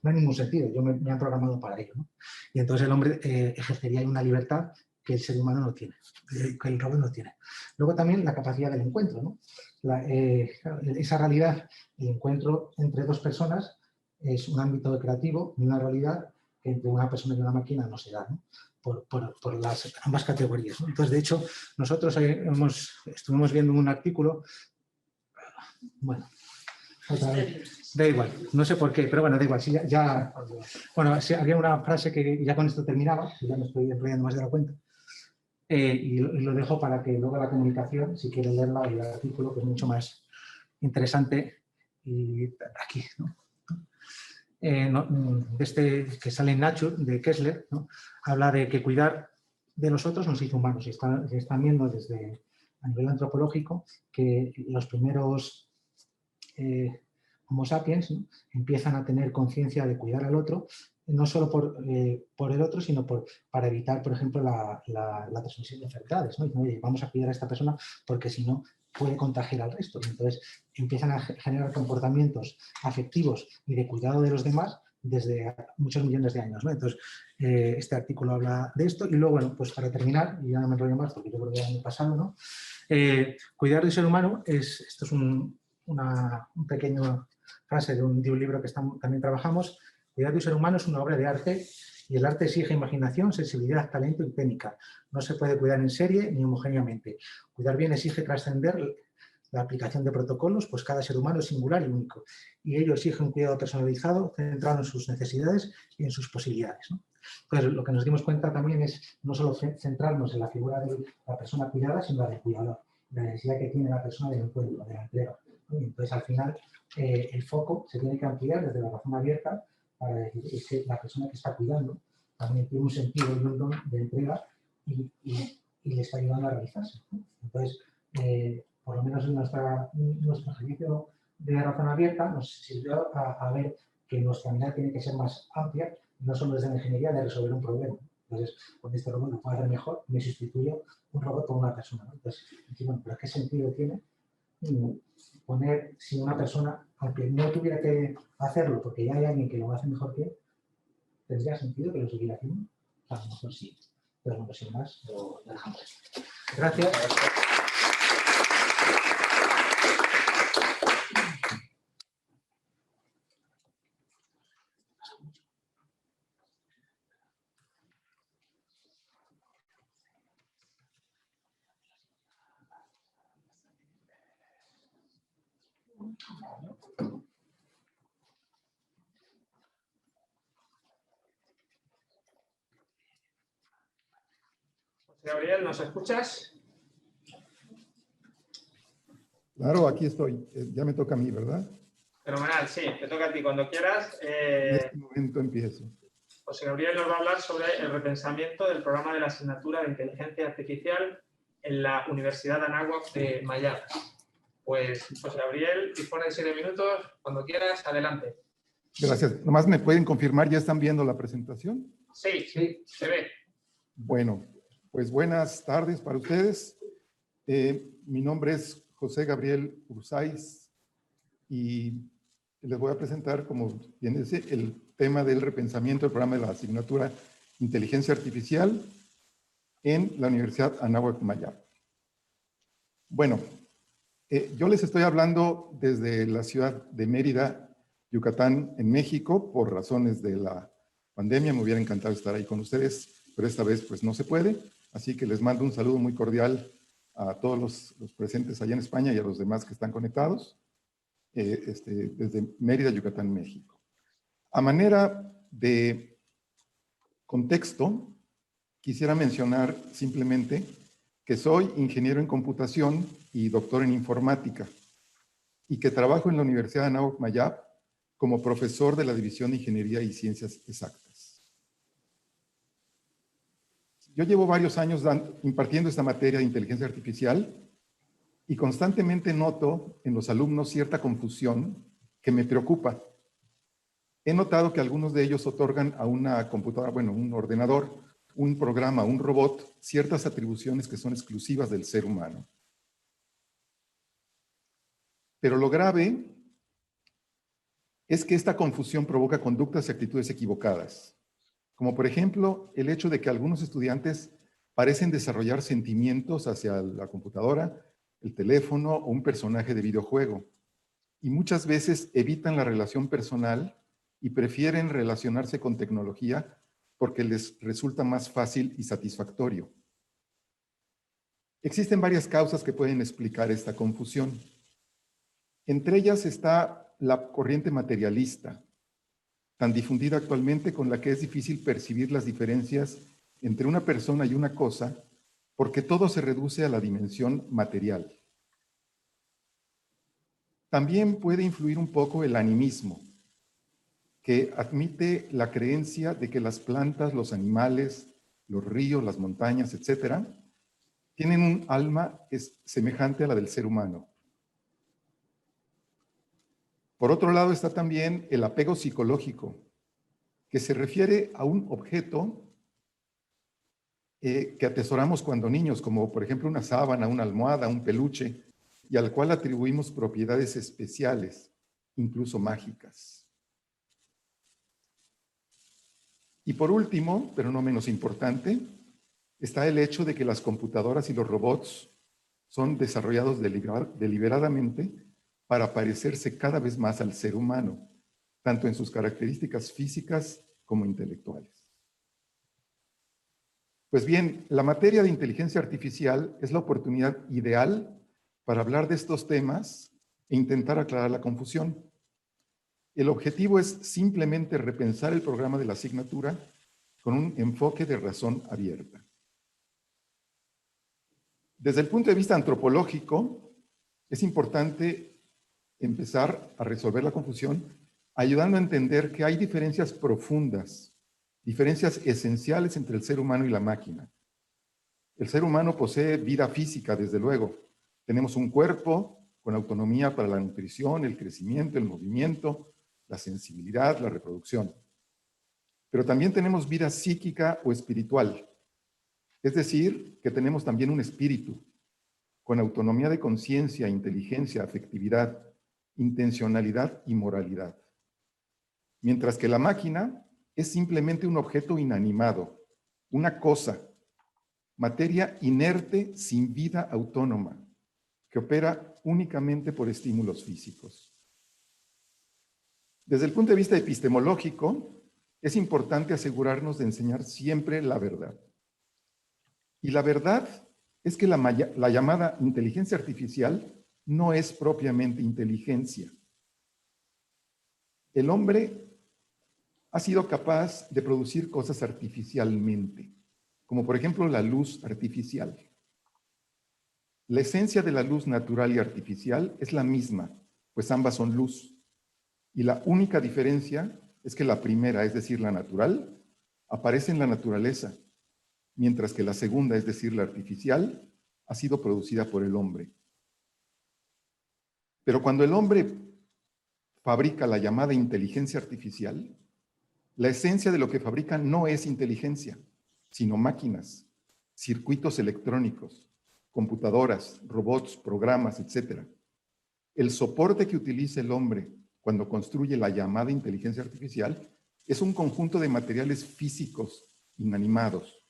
hay ningún sentido, me han programado para ello, ¿no? Y entonces el hombre ejercería una libertad que el ser humano no tiene, que el robot no tiene. Luego también la capacidad del encuentro, ¿no? Esa realidad, el encuentro entre dos personas, es un ámbito creativo y una realidad que entre una persona y una máquina no se da, ¿no?, por las ambas categorías, ¿no? Entonces, de hecho, nosotros estuvimos viendo un artículo, bueno, otra vez, da igual, no sé por qué, pero bueno, da igual, si bueno, si había una frase que ya con esto terminaba, ya me estoy enrollando más de la cuenta, y lo dejo para que luego la comunicación, si quieren leerla, y el artículo, que es mucho más interesante, y aquí, ¿no? Que sale en Nature, de Kessler, ¿no?, habla de que cuidar de los otros nos hizo humanos. Y se están viendo desde a nivel antropológico que los primeros Homo sapiens, ¿no?, empiezan a tener conciencia de cuidar al otro, no solo por el otro, sino para evitar, por ejemplo, la transmisión de enfermedades, ¿no? Y, oye, vamos a cuidar a esta persona porque si no puede contagiar al resto. Y entonces empiezan a generar comportamientos afectivos y de cuidado de los demás desde muchos millones de años, ¿no? Entonces, este artículo habla de esto. Y luego, bueno, pues para terminar, y ya no me enrollo más porque yo creo que ya me he pasado, ¿no? Cuidar del ser humano esto es una pequeña frase de un libro que también trabajamos. Cuidar del ser humano es una obra de arte y el arte exige imaginación, sensibilidad, talento y técnica. No se puede cuidar en serie ni homogéneamente. Cuidar bien exige trascender la aplicación de protocolos, pues cada ser humano es singular y único. Y ello exige un cuidado personalizado, centrado en sus necesidades y en sus posibilidades, ¿no? Entonces, lo que nos dimos cuenta también es no solo centrarnos en la figura de la persona cuidada, sino la del cuidador, la necesidad que tiene la persona del encuentro, de la entrega, ¿no? Y entonces, al final, el foco se tiene que ampliar desde la razón abierta para decir que la persona que está cuidando también tiene un sentido y un don de entrega y le está ayudando a realizarse, ¿no? Entonces, por lo menos en nuestro ejercicio de razón abierta nos sirvió a ver que nuestra mirada tiene que ser más amplia, no solo desde la ingeniería de resolver un problema. Entonces, con este robot lo puedo hacer mejor, me sustituyo un robot por una persona, ¿no? Entonces, bueno, ¿pero qué sentido tiene poner si una persona, aunque no tuviera que hacerlo porque ya hay alguien que lo hace mejor que él, tendría sentido que lo siguiera haciendo? A lo mejor sí, pero bueno, sin más, lo dejamos. Gracias. Gabriel, ¿nos escuchas? Claro, aquí estoy. Ya me toca a mí, ¿verdad? Fenomenal, sí, te toca a ti cuando quieras. En este momento empiezo. José Gabriel nos va a hablar sobre el repensamiento del programa de la asignatura de Inteligencia Artificial en la Universidad de Anáhuac de Mayab. Pues, José Gabriel, dispone de 7 minutos. Cuando quieras, adelante. Gracias. Nomás me pueden confirmar, ¿ya están viendo la presentación? Sí, se ve. Bueno, pues buenas tardes para ustedes. Mi nombre es José Gabriel Urzáiz y les voy a presentar, como bien dice, el tema del repensamiento del programa de la asignatura Inteligencia Artificial en la Universidad Anáhuac Mayap. Bueno, yo les estoy hablando desde la ciudad de Mérida, Yucatán, en México, por razones de la pandemia. Me hubiera encantado estar ahí con ustedes, pero esta vez pues no se puede. Así que les mando un saludo muy cordial a todos los presentes allá en España y a los demás que están conectados, desde Mérida, Yucatán, México. A manera de contexto, quisiera mencionar simplemente que soy ingeniero en computación y doctor en informática y que trabajo en la Universidad de Anáhuac Mayap como profesor de la División de Ingeniería y Ciencias Exactas. Yo llevo varios años impartiendo esta materia de inteligencia artificial y constantemente noto en los alumnos cierta confusión que me preocupa. He notado que algunos de ellos otorgan a una computadora, bueno, un ordenador, un programa, un robot, ciertas atribuciones que son exclusivas del ser humano. Pero lo grave es que esta confusión provoca conductas y actitudes equivocadas, como por ejemplo el hecho de que algunos estudiantes parecen desarrollar sentimientos hacia la computadora, el teléfono o un personaje de videojuego, y muchas veces evitan la relación personal y prefieren relacionarse con tecnología porque les resulta más fácil y satisfactorio. Existen varias causas que pueden explicar esta confusión. Entre ellas está la corriente materialista, tan difundida actualmente, con la que es difícil percibir las diferencias entre una persona y una cosa, porque todo se reduce a la dimensión material. También puede influir un poco el animismo, que admite la creencia de que las plantas, los animales, los ríos, las montañas, etcétera, tienen un alma semejante a la del ser humano. Por otro lado está también el apego psicológico, que se refiere a un objeto que atesoramos cuando niños, como por ejemplo una sábana, una almohada, un peluche, y al cual atribuimos propiedades especiales, incluso mágicas. Y por último, pero no menos importante, está el hecho de que las computadoras y los robots son desarrollados deliberadamente para parecerse cada vez más al ser humano, tanto en sus características físicas como intelectuales. Pues bien, la materia de inteligencia artificial es la oportunidad ideal para hablar de estos temas e intentar aclarar la confusión. El objetivo es simplemente repensar el programa de la asignatura con un enfoque de razón abierta. Desde el punto de vista antropológico, es importante empezar a resolver la confusión ayudando a entender que hay diferencias profundas, diferencias esenciales entre el ser humano y la máquina. El ser humano posee vida física, desde luego. Tenemos un cuerpo con autonomía para la nutrición, el crecimiento, el movimiento, la sensibilidad, la reproducción. Pero también tenemos vida psíquica o espiritual. Es decir, que tenemos también un espíritu, con autonomía de conciencia, inteligencia, afectividad, intencionalidad y moralidad. Mientras que la máquina es simplemente un objeto inanimado, una cosa, materia inerte sin vida autónoma, que opera únicamente por estímulos físicos. Desde el punto de vista epistemológico, es importante asegurarnos de enseñar siempre la verdad. Y la verdad es que la llamada inteligencia artificial no es propiamente inteligencia. El hombre ha sido capaz de producir cosas artificialmente, como por ejemplo la luz artificial. La esencia de la luz natural y artificial es la misma, pues ambas son luz. Y la única diferencia es que la primera, es decir, la natural, aparece en la naturaleza, mientras que la segunda, es decir, la artificial, ha sido producida por el hombre. Pero cuando el hombre fabrica la llamada inteligencia artificial, la esencia de lo que fabrica no es inteligencia, sino máquinas, circuitos electrónicos, computadoras, robots, programas, etc. El soporte que utiliza el hombre cuando construye la llamada inteligencia artificial es un conjunto de materiales físicos inanimados,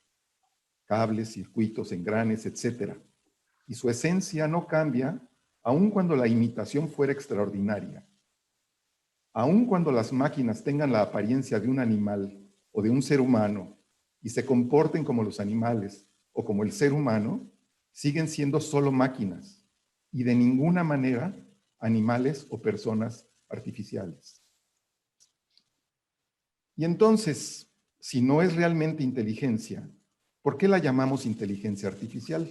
cables, circuitos, engranes, etc. Y su esencia no cambia aun cuando la imitación fuera extraordinaria. Aun cuando las máquinas tengan la apariencia de un animal o de un ser humano y se comporten como los animales o como el ser humano, siguen siendo solo máquinas y de ninguna manera animales o personas artificiales. Y entonces, si no es realmente inteligencia, ¿por qué la llamamos inteligencia artificial?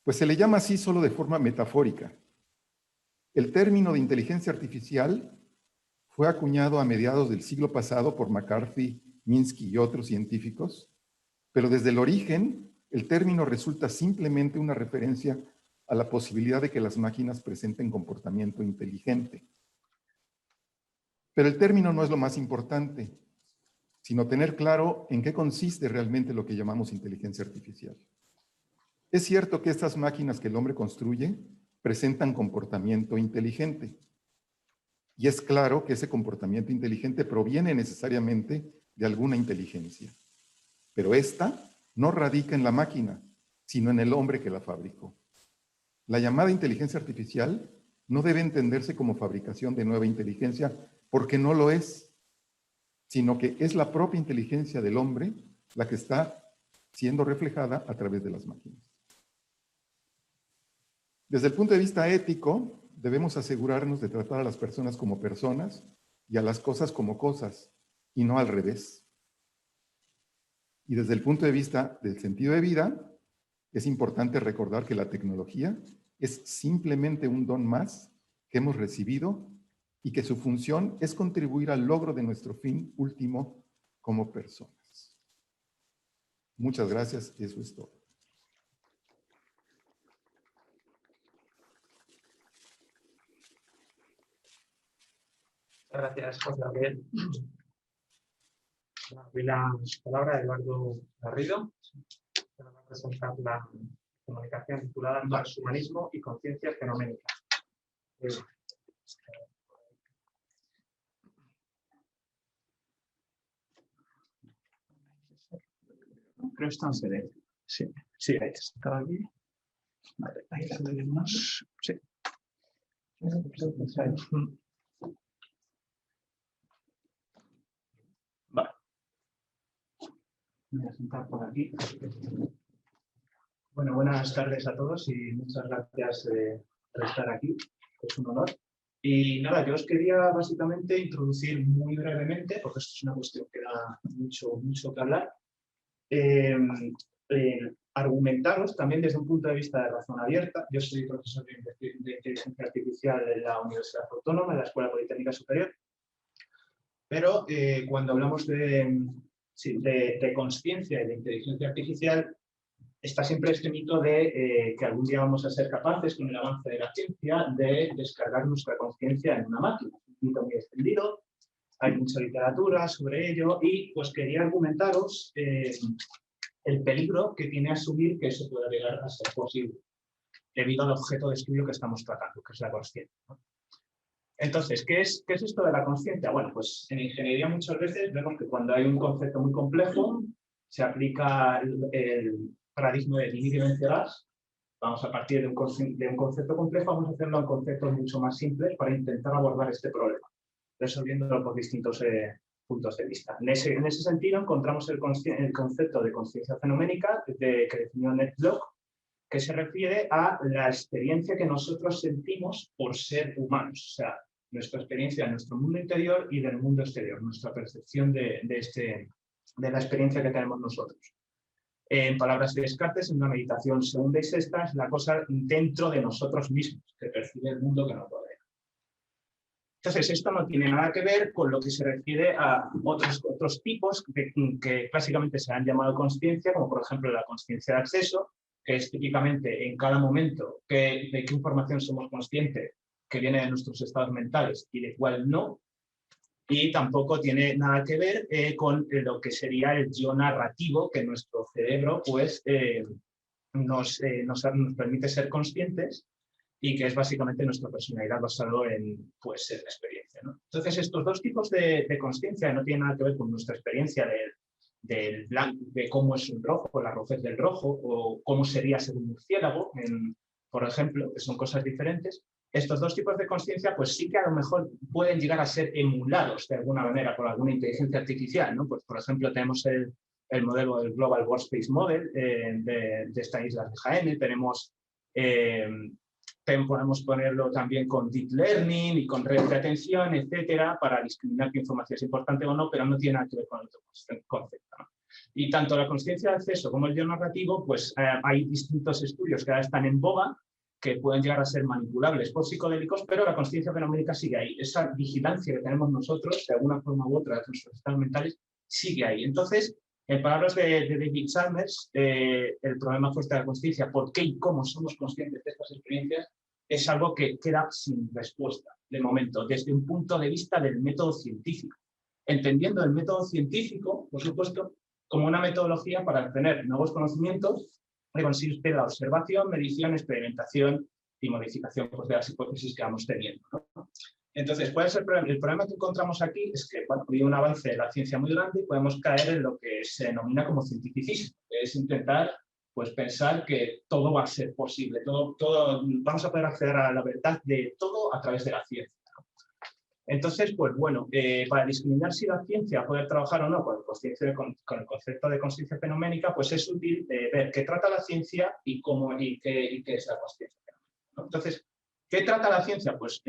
Pues se le llama así solo de forma metafórica. El término de inteligencia artificial fue acuñado a mediados del siglo pasado por McCarthy, Minsky y otros científicos, pero desde el origen el término resulta simplemente una referencia a la posibilidad de que las máquinas presenten comportamiento inteligente. Pero el término no es lo más importante, sino tener claro en qué consiste realmente lo que llamamos inteligencia artificial. Es cierto que estas máquinas que el hombre construye presentan comportamiento inteligente. Y es claro que ese comportamiento inteligente proviene necesariamente de alguna inteligencia. Pero esta no radica en la máquina, sino en el hombre que la fabricó. La llamada inteligencia artificial no debe entenderse como fabricación de nueva inteligencia, porque no lo es, sino que es la propia inteligencia del hombre la que está siendo reflejada a través de las máquinas. Desde el punto de vista ético, debemos asegurarnos de tratar a las personas como personas y a las cosas como cosas, y no al revés. Y desde el punto de vista del sentido de vida, es importante recordar que la tecnología es simplemente un don más que hemos recibido y que su función es contribuir al logro de nuestro fin último como personas. Muchas gracias, eso es todo. Gracias, José Gabriel. Doy la palabra a Eduardo Garrido, que nos va a presentar la comunicación titulada Transhumanismo y conciencia fenoménica. Creo que está en CD. Sí, sí, ahí está. Aquí. Vale, ahí la tenemos. Sí. Vale. Voy a sentar por aquí. Bueno, buenas tardes a todos y muchas gracias por estar aquí. Es un honor. Y nada, yo os quería básicamente introducir muy brevemente, porque esto es una cuestión que da mucho que hablar, argumentaros también desde un punto de vista de razón abierta. Yo soy profesor de inteligencia artificial en la Universidad Autónoma, en la Escuela Politécnica Superior, pero cuando hablamos de consciencia y de inteligencia artificial, está siempre este mito de que algún día vamos a ser capaces, con el avance de la ciencia, de descargar nuestra conciencia en una máquina. Un mito muy extendido, hay mucha literatura sobre ello y pues quería argumentaros el peligro que tiene asumir que eso pueda llegar a ser posible, debido al objeto de estudio que estamos tratando, que es la conciencia, ¿no? Entonces, ¿qué es esto de la conciencia? Bueno, pues en ingeniería muchas veces vemos que cuando hay un concepto muy complejo, se aplica el paradigma de dividir y vencerás. Vamos a partir de un concepto complejo, vamos a hacerlo en conceptos mucho más simples para intentar abordar este problema, resolviéndolo por distintos puntos de vista. En ese sentido encontramos el concepto de conciencia fenoménica que definió Ned Block, que se refiere a la experiencia que nosotros sentimos por ser humanos, o sea, nuestra experiencia en nuestro mundo interior y del mundo exterior, nuestra percepción de la experiencia que tenemos nosotros. En palabras de Descartes, en una meditación segunda y sexta, es la cosa dentro de nosotros mismos, que percibe el mundo que nos rodea. Entonces, esto no tiene nada que ver con lo que se refiere a otros tipos que clásicamente se han llamado consciencia, como por ejemplo la consciencia de acceso, que es típicamente en cada momento de qué información somos conscientes, que viene de nuestros estados mentales y de cuál no. Y tampoco tiene nada que ver con lo que sería el yo narrativo que nuestro cerebro pues, nos permite ser conscientes y que es básicamente nuestra personalidad basado en pues, la experiencia, ¿no? Entonces, estos dos tipos de consciencia no tienen nada que ver con nuestra experiencia del blanco, de cómo es un rojo, la rojez del rojo, o cómo sería ser un murciélago, por ejemplo, que son cosas diferentes. Estos dos tipos de consciencia, pues sí que a lo mejor pueden llegar a ser emulados de alguna manera por alguna inteligencia artificial, ¿no? Pues, por ejemplo, tenemos el modelo del Global Workspace Model de esta isla de Jaén, podemos ponerlo también con Deep Learning y con redes de atención, etcétera, para discriminar qué información es importante o no, pero no tiene nada que ver con el otro concepto, ¿no? Y tanto la consciencia de acceso como el yo narrativo, pues hay distintos estudios que ahora están en boga, que pueden llegar a ser manipulables por psicodélicos, pero la consciencia fenoménica sigue ahí. Esa vigilancia que tenemos nosotros, de alguna forma u otra, de nuestros estados mentales, sigue ahí. Entonces, en palabras de David Chalmers, el problema fuerte de la consciencia, por qué y cómo somos conscientes de estas experiencias, es algo que queda sin respuesta, de momento, desde un punto de vista del método científico. Entendiendo el método científico, por supuesto, como una metodología para obtener nuevos conocimientos que consiste en la observación, medición, experimentación y modificación pues, de las hipótesis que vamos teniendo, ¿no? Entonces, ¿cuál es el problema? El problema que encontramos aquí es que bueno, hay un avance de la ciencia muy grande y podemos caer en lo que se denomina como cientificismo, que es intentar pues, pensar que todo va a ser posible, vamos a poder acceder a la verdad de todo a través de la ciencia, ¿no? Entonces, pues bueno, para discriminar si la ciencia puede trabajar o no con el concepto de consciencia fenoménica, pues es útil ver qué trata la ciencia y qué es la consciencia fenoménica, ¿no? Entonces, ¿qué trata la ciencia? Pues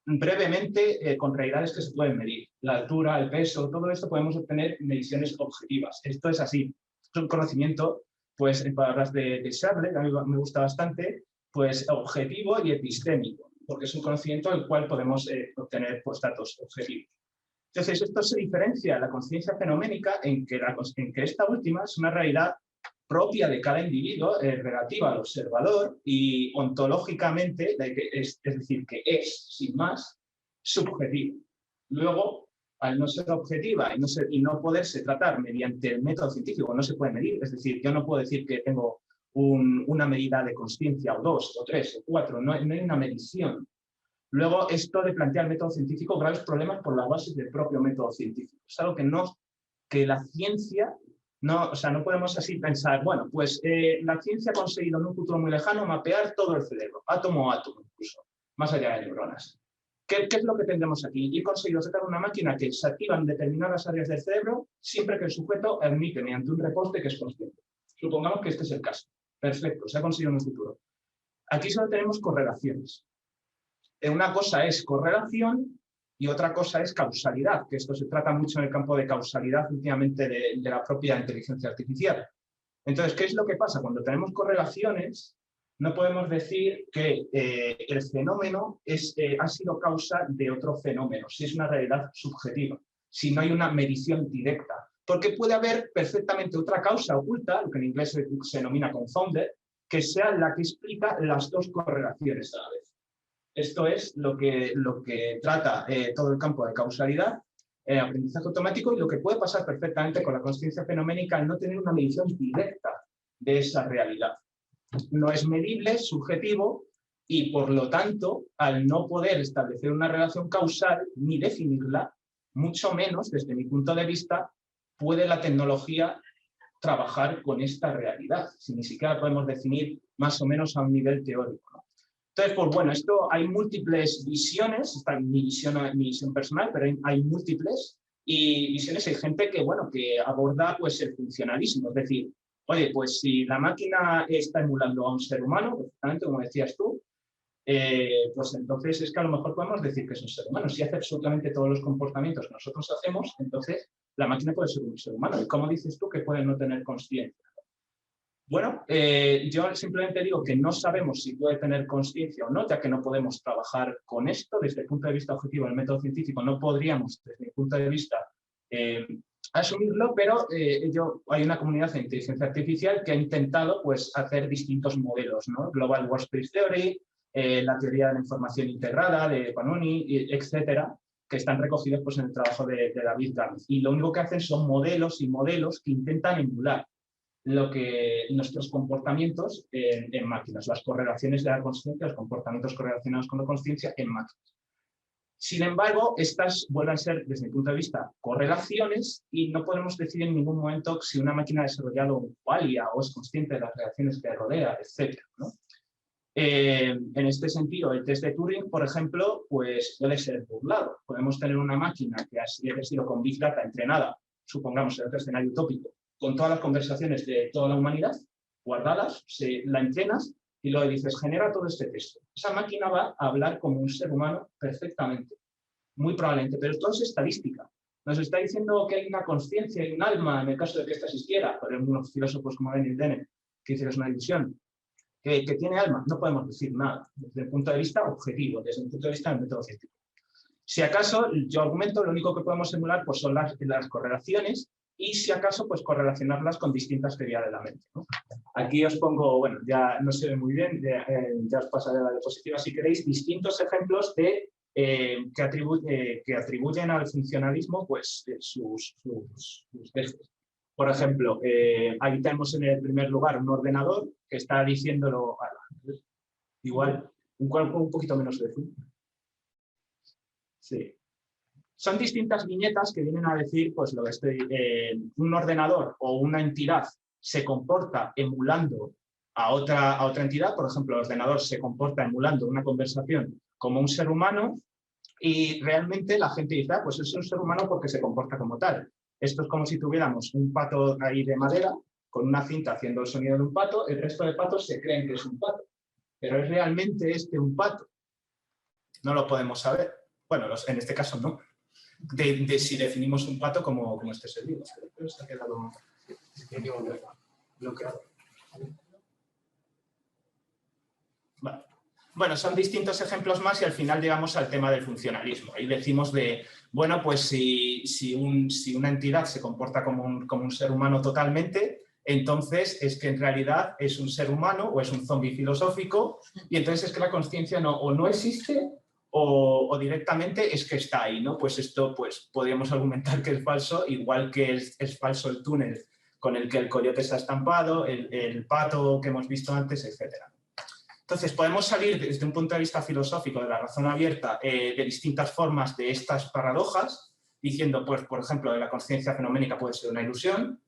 brevemente, con realidades que se pueden medir. La altura, el peso, todo esto podemos obtener mediciones objetivas. Esto es así. Es un conocimiento, pues en palabras de Sable, que a mí me gusta bastante, pues objetivo y epistémico, porque es un conocimiento del cual podemos obtener pues, datos objetivos. Entonces, esto se diferencia de la consciencia fenoménica en que esta última es una realidad propia de cada individuo, relativa al observador y ontológicamente, es decir, que es, sin más, subjetiva. Luego, al no ser objetiva y no poderse tratar mediante el método científico, no se puede medir, es decir, yo no puedo decir que tengo una medida de consciencia o 2 o 3 o 4, no hay una medición. Luego, esto de plantear el método científico graves problemas por las bases del propio método científico. Es algo que la ciencia... No, o sea, no podemos así pensar, bueno, pues la ciencia ha conseguido en un futuro muy lejano mapear todo el cerebro, átomo a átomo incluso, más allá de neuronas. ¿Qué es lo que tendremos aquí? Y he conseguido sacar una máquina que se activa en determinadas áreas del cerebro siempre que el sujeto admite mediante un reposte que es consciente. Supongamos que este es el caso. Perfecto, se ha conseguido en un futuro. Aquí solo tenemos correlaciones. Una cosa es correlación y otra cosa es causalidad, que esto se trata mucho en el campo de causalidad últimamente de la propia inteligencia artificial. Entonces, ¿qué es lo que pasa? Cuando tenemos correlaciones, no podemos decir que el fenómeno ha sido causa de otro fenómeno, si es una realidad subjetiva, si no hay una medición directa. Porque puede haber perfectamente otra causa oculta, lo que en inglés se denomina confounder, que sea la que explica las dos correlaciones a la vez. Esto es lo que trata todo el campo de causalidad, aprendizaje automático, y lo que puede pasar perfectamente con la consciencia fenoménica al no tener una medición directa de esa realidad. No es medible, es subjetivo, y por lo tanto, al no poder establecer una relación causal ni definirla, mucho menos, desde mi punto de vista, puede la tecnología trabajar con esta realidad, si ni siquiera podemos definir más o menos a un nivel teórico, ¿no? Entonces, pues bueno, esto hay múltiples visiones, esta es mi visión personal, pero hay múltiples y visiones. Hay gente que, bueno, que aborda pues, el funcionalismo, es decir, oye, pues si la máquina está emulando a un ser humano, perfectamente, como decías tú, pues entonces es que a lo mejor podemos decir que es un ser humano. Si hace absolutamente todos los comportamientos que nosotros hacemos, entonces la máquina puede ser un ser humano. ¿Y cómo dices tú que puede no tener consciencia? Bueno, yo simplemente digo que no sabemos si puede tener consciencia o no, ya que no podemos trabajar con esto desde el punto de vista objetivo. El método científico no podríamos, desde mi punto de vista, asumirlo, pero hay una comunidad de inteligencia artificial que ha intentado pues, hacer distintos modelos, ¿no? Global Workspace Theory, la teoría de la información integrada de Panoni, etcétera, que están recogidos pues, en el trabajo de David Garnes. Y lo único que hacen son modelos y modelos que intentan emular nuestros comportamientos en máquinas, las correlaciones de la consciencia, los comportamientos correlacionados con la consciencia en máquinas. Sin embargo, estas vuelven a ser, desde mi punto de vista, correlaciones y no podemos decir en ningún momento si una máquina ha desarrollado un qualia o es consciente de las reacciones que rodea, etc., ¿no? En este sentido, el test de Turing, por ejemplo, pues puede ser burlado. Podemos tener una máquina que ha sido con Big Data entrenada, supongamos en otro escenario utópico, con todas las conversaciones de toda la humanidad guardadas, la entrenas y luego dices, genera todo este texto. Esa máquina va a hablar como un ser humano perfectamente, muy probablemente, pero todo es estadística. Nos está diciendo que hay una consciencia y un alma en el caso de que esta existiera, por algunos filósofos como Daniel Dennett, que dicen que es una ilusión. Que tiene alma, no podemos decir nada, desde el punto de vista objetivo, desde el punto de vista del método científico. Si acaso, yo argumento, lo único que podemos emular pues, son las correlaciones y si acaso, pues correlacionarlas con distintas teorías de la mente, ¿no? Aquí os pongo, bueno, ya no se ve muy bien, ya os pasaré la diapositiva si queréis, distintos ejemplos de, que atribuyen al funcionalismo pues, sus textos. Por ejemplo, ahí tenemos en el primer lugar un ordenador que está diciéndolo, igual, un poquito menos de zoom. Sí. Son distintas viñetas que vienen a decir, pues lo que un ordenador o una entidad se comporta emulando a otra entidad, por ejemplo, el ordenador se comporta emulando una conversación como un ser humano y realmente la gente dice, pues es un ser humano porque se comporta como tal. Esto es como si tuviéramos un pato ahí de madera con una cinta haciendo el sonido de un pato, el resto de patos se creen que es un pato. Pero ¿es realmente un pato? No lo podemos saber. Bueno, en este caso no. De si definimos un pato como este ser vivo. Pero está quedado bloqueado. Vale. Bueno, son distintos ejemplos más y al final llegamos al tema del funcionalismo. Ahí decimos bueno, pues si una entidad se comporta como un ser humano totalmente, entonces es que en realidad es un ser humano o es un zombi filosófico y entonces es que la consciencia o no existe o directamente es que está ahí, ¿no? Pues esto pues, podríamos argumentar que es falso, igual que es falso el túnel con el que el coyote se ha estampado, el pato que hemos visto antes, etcétera. Entonces, podemos salir desde un punto de vista filosófico de la razón abierta de distintas formas de estas paradojas, diciendo, pues, por ejemplo, la consciencia fenoménica puede ser una ilusión,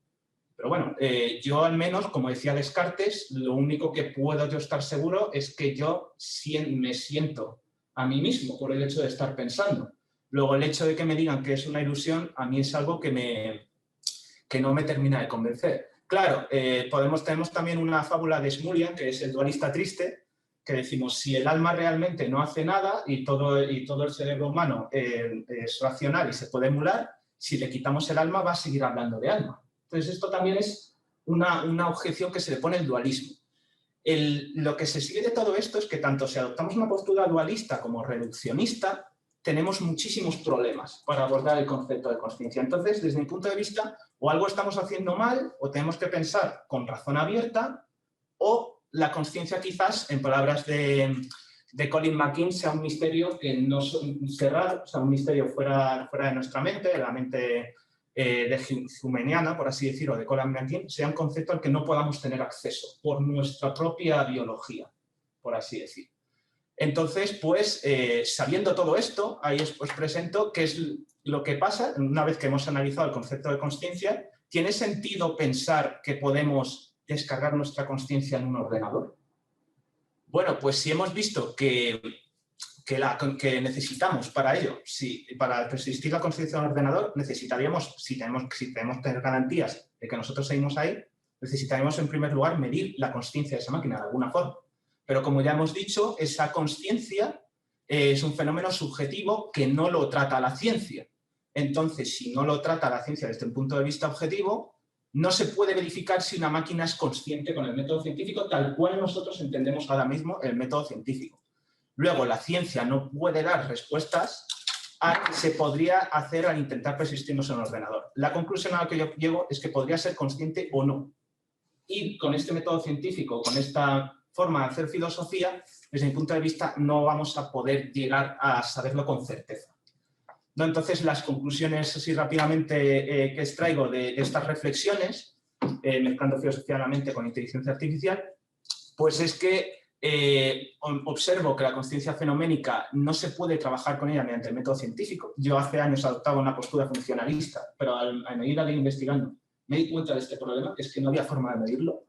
pero bueno, yo al menos, como decía Descartes, lo único que puedo yo estar seguro es que yo me siento a mí mismo por el hecho de estar pensando. Luego, el hecho de que me digan que es una ilusión, a mí es algo que no me termina de convencer. Claro, tenemos también una fábula de Smulian, que es el dualista triste, que decimos, si el alma realmente no hace nada y todo el cerebro humano es racional y se puede emular, si le quitamos el alma va a seguir hablando de alma. Entonces esto también es una objeción que se le pone el dualismo. Lo que se sigue de todo esto es que tanto si adoptamos una postura dualista como reduccionista, tenemos muchísimos problemas para abordar el concepto de consciencia. Entonces, desde mi punto de vista, o algo estamos haciendo mal o tenemos que pensar con razón abierta o la consciencia quizás, en palabras de Colin McKean, sea un misterio que no cerrado, o sea, un misterio fuera de nuestra mente, de la mente humeniana, por así decirlo, de Colin McKean, sea un concepto al que no podamos tener acceso por nuestra propia biología, por así decir. Entonces, pues, sabiendo todo esto, ahí os presento qué es lo que pasa una vez que hemos analizado el concepto de consciencia. ¿Tiene sentido pensar que podemos descargar nuestra consciencia en un ordenador? Bueno, pues si hemos visto que necesitamos para ello, para persistir la consciencia en un ordenador, necesitaríamos, si tenemos tener garantías de que nosotros seguimos ahí, necesitaríamos en primer lugar medir la consciencia de esa máquina de alguna forma. Pero como ya hemos dicho, esa consciencia es un fenómeno subjetivo que no lo trata la ciencia. Entonces, si no lo trata la ciencia desde un punto de vista objetivo, no se puede verificar si una máquina es consciente con el método científico tal cual nosotros entendemos ahora mismo el método científico. Luego, la ciencia no puede dar respuestas a que se podría hacer al intentar persistirnos en un ordenador. La conclusión a la que yo llego es que podría ser consciente o no. Y con este método científico, con esta forma de hacer filosofía, desde mi punto de vista, no vamos a poder llegar a saberlo con certeza. Entonces, las conclusiones así rápidamente que extraigo de estas reflexiones mezclando filosóficamente con inteligencia artificial, pues es que observo que la consciencia fenoménica no se puede trabajar con ella mediante el método científico. Yo hace años adoptaba una postura funcionalista, pero a medida de ir investigando me di cuenta de este problema, que es que no había forma de medirlo.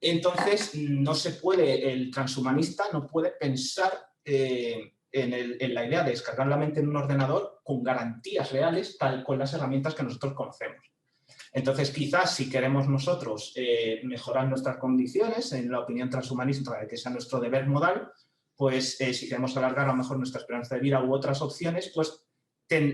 Entonces, no se puede, el transhumanista no puede pensar en la idea de descargar la mente en un ordenador con garantías reales, tal con las herramientas que nosotros conocemos. Entonces, quizás si queremos nosotros mejorar nuestras condiciones, en la opinión transhumanista de que sea nuestro deber modal, pues si queremos alargar a lo mejor nuestra esperanza de vida u otras opciones, pues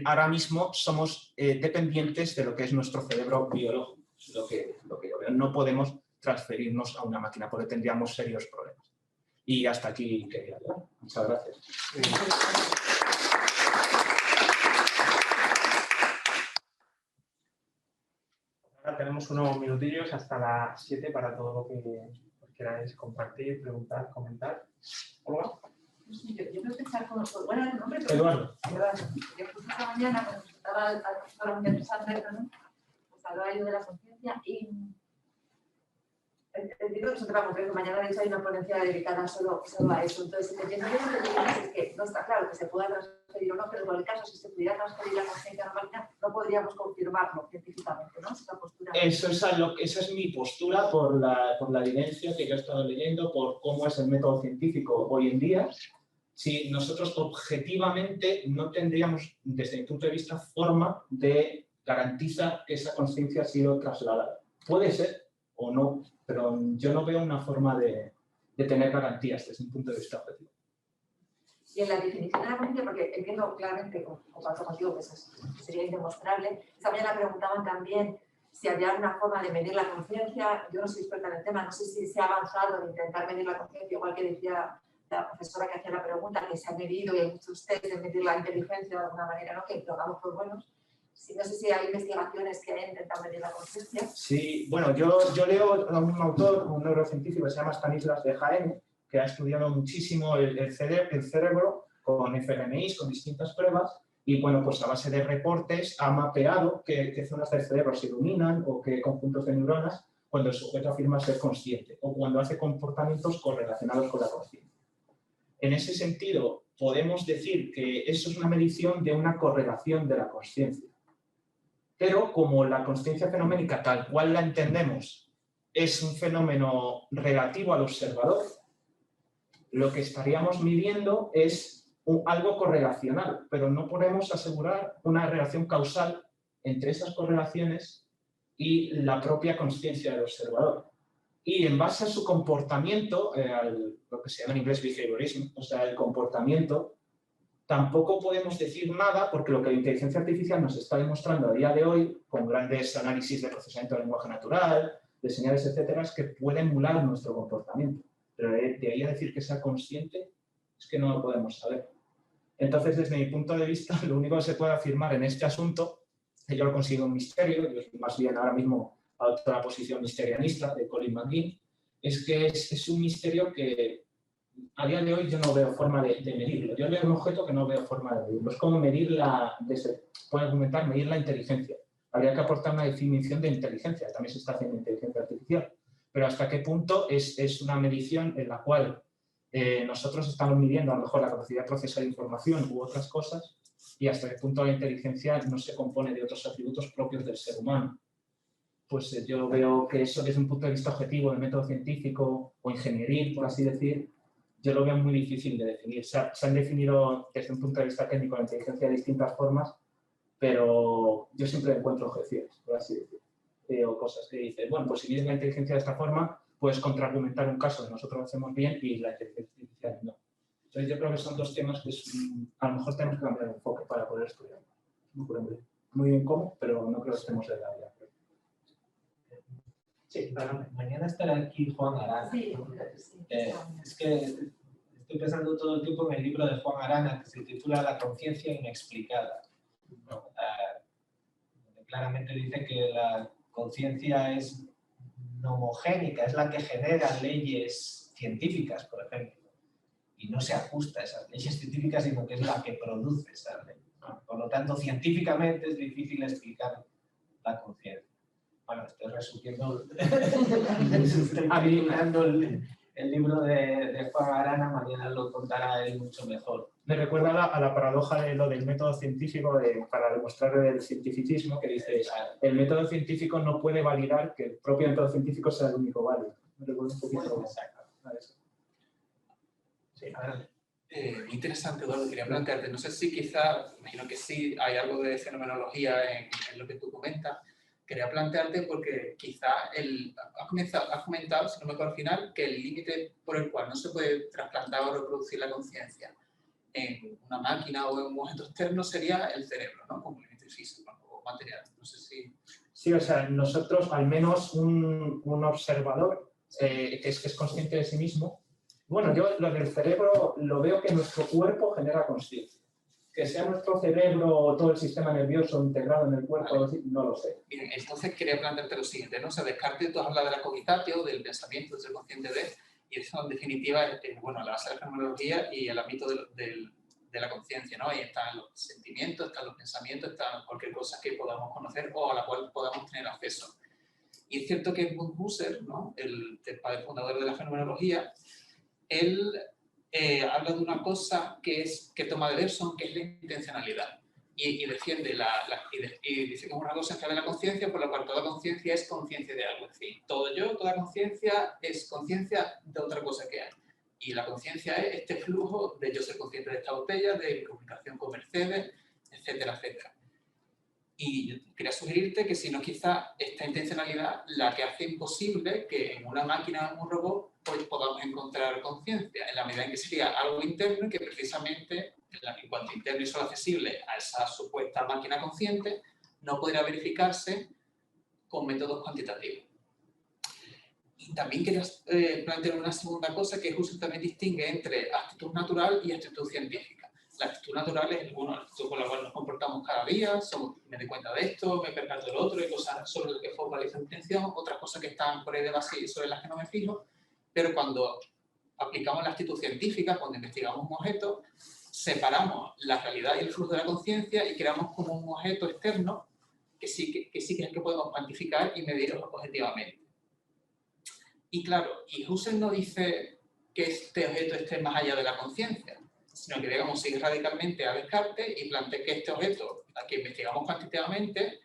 ahora mismo somos dependientes de lo que es nuestro cerebro biológico, lo que yo veo. No podemos transferirnos a una máquina porque tendríamos serios problemas. Y hasta aquí quería llegar. Muchas gracias. Ahora tenemos unos minutillos hasta las 7 para todo lo que queráis compartir, preguntar, comentar. Olga. Sí, yo quiero empezar con... Bueno, el nombre... Eduardo. Yo puse esta mañana, cuando estaba a la Universidad, ¿no? Pues hablaba yo de la conciencia y... Entiendo que es un tema concreto. Mañana, de hecho, hay una ponencia dedicada solo a eso. Entonces, entiendo que lo que dices es que no está claro que se pueda transferir o no, pero en cualquier caso, si se pudiera transferir la conciencia a la máquina, no podríamos confirmarlo científicamente, ¿no? Esa postura. Esa es mi postura por la evidencia que yo he estado leyendo, por cómo es el método científico hoy en día. Si nosotros objetivamente no tendríamos, desde mi punto de vista, forma de garantizar que esa conciencia ha sido trasladada. Puede ser o no, pero yo no veo una forma de tener garantías desde un punto de vista objetivo. Y en la definición de la conciencia, porque entiendo claramente, comparto contigo que eso sería indemostrable, esta mañana preguntaban también si había alguna forma de medir la conciencia. Yo no soy experta en el tema, no sé si se ha avanzado en intentar medir la conciencia, igual que decía la profesora que hacía la pregunta, que se ha medido y hay muchos test de medir la inteligencia de alguna manera, ¿no? Que lo damos por buenos. No sé si hay investigaciones que hayan intentado medir la conciencia. Sí, bueno, yo leo a un autor, un neurocientífico que se llama Stanislas de Jaén, que ha estudiado muchísimo el cerebro con fMRIs, con distintas pruebas, y bueno, pues a base de reportes ha mapeado qué zonas del cerebro se iluminan o qué conjuntos de neuronas cuando el sujeto afirma ser consciente o cuando hace comportamientos correlacionados con la conciencia. En ese sentido, podemos decir que eso es una medición de una correlación de la consciencia. Pero como la consciencia fenoménica, tal cual la entendemos, es un fenómeno relativo al observador, lo que estaríamos midiendo es algo correlacional, pero no podemos asegurar una relación causal entre esas correlaciones y la propia consciencia del observador. Y en base a su comportamiento, lo que se llama en inglés behaviorism, o sea, el comportamiento, tampoco podemos decir nada porque lo que la inteligencia artificial nos está demostrando a día de hoy, con grandes análisis de procesamiento del lenguaje natural, de señales, etcétera, es que puede emular nuestro comportamiento. Pero de ahí a decir que sea consciente, es que no lo podemos saber. Entonces, desde mi punto de vista, lo único que se puede afirmar en este asunto, que yo lo considero un misterio, yo más bien ahora mismo adopto la posición misterianista de Colin McGinn, es que es un misterio que a día de hoy yo no veo forma de medirlo. Yo veo un objeto que no veo forma de medirlo. Es como medir puede argumentar medir la inteligencia. Habría que aportar una definición de inteligencia. También se está haciendo inteligencia artificial. Pero hasta qué punto es una medición en la cual nosotros estamos midiendo a lo mejor la capacidad de procesar información u otras cosas y hasta qué punto la inteligencia no se compone de otros atributos propios del ser humano. Pues yo veo que eso desde un punto de vista objetivo, de método científico o ingenieril, por así decir, yo lo veo muy difícil de definir. Se han definido desde un punto de vista técnico la inteligencia de distintas formas, pero yo siempre encuentro objeciones, por así decir, o cosas que dicen, bueno, pues si mides la inteligencia de esta forma, puedes contraargumentar un caso que nosotros hacemos bien y la inteligencia artificial no. Entonces yo creo que son dos temas que a lo mejor tenemos que cambiar de enfoque para poder estudiar. Muy bien cómo, pero no creo que estemos en la vida. Sí, mañana estará aquí Juan Arana. Sí, Es que estoy pensando todo el tiempo en el libro de Juan Arana que se titula La conciencia inexplicada. Claramente dice que la conciencia es nomogénica, es la que genera leyes científicas, por ejemplo, y no se ajusta a esas leyes científicas, sino que es la que produce esas leyes. Por lo tanto, científicamente es difícil explicar la conciencia. Bueno, esto es resumiendo, habilitando el libro de Juan Arana, mañana lo contará él mucho mejor. Me recuerda a la paradoja de lo del método científico para demostrar el cientificismo, que dice, el método científico no puede validar que el propio método científico sea el único válido. Me recuerda un poquito a eso. Sí, adelante. Muy interesante, Eduardo. Quería plantearte, no sé si quizá, imagino que sí, hay algo de fenomenología en lo que tú comentas. Quería plantearte porque quizá has comentado, si no me acuerdo al final, que el límite por el cual no se puede trasplantar o reproducir la conciencia en una máquina o en un objeto externo sería el cerebro, ¿no? Como límite físico o material. No sé si... Sí, o sea, nosotros, al menos un observador que es consciente de sí mismo. Bueno, yo lo del cerebro lo veo que nuestro cuerpo genera consciencia. Que sea nuestro cerebro o todo el sistema nervioso integrado en el cuerpo, vale, no lo sé. Bien, entonces quería plantearte lo siguiente, ¿no? O sea, Descartes, tú has hablado de la cogitatio, del pensamiento, de ser consciente de, y eso en definitiva es, bueno, la base de la fenomenología y el ámbito de la conciencia, ¿no? Ahí están los sentimientos, están los pensamientos, está cualquier cosa que podamos conocer o a la cual podamos tener acceso. Y es cierto que Edmund Husserl, ¿no? El padre fundador de la fenomenología, él habla de una cosa que toma de Bergson, que es la intencionalidad. Y defiende y dice que es una cosa en de la conciencia, por la cual toda conciencia es conciencia de algo. Es decir, todo yo, toda conciencia es conciencia de otra cosa que hay. Y la conciencia es este flujo de yo ser consciente de esta botella, de mi comunicación con Mercedes, etcétera, etcétera. Y quería sugerirte que si no, quizá esta intencionalidad la que hace imposible que en una máquina o en un robot pues, podamos encontrar conciencia, en la medida en que sería algo interno y que precisamente, en cuanto interno y solo accesible a esa supuesta máquina consciente, no podrá verificarse con métodos cuantitativos. Y también quería plantear una segunda cosa, que Husserl también distingue entre actitud natural y actitud científica. La actitud natural es la actitud con la cual nos comportamos cada día, me doy cuenta de esto, me percato del otro, hay cosas sobre las que focalizo mi atención, otras cosas que están por ahí de base y sobre las que no me fijo, pero cuando aplicamos la actitud científica, cuando investigamos un objeto, separamos la realidad y el flujo de la conciencia y creamos como un objeto externo que sí que es el que podemos cuantificar y medir objetivamente. Y claro, y Husserl no dice que este objeto esté más allá de la conciencia, sino que, digamos, sigue radicalmente a Descartes y plantea que este objeto, al que investigamos cuantitativamente,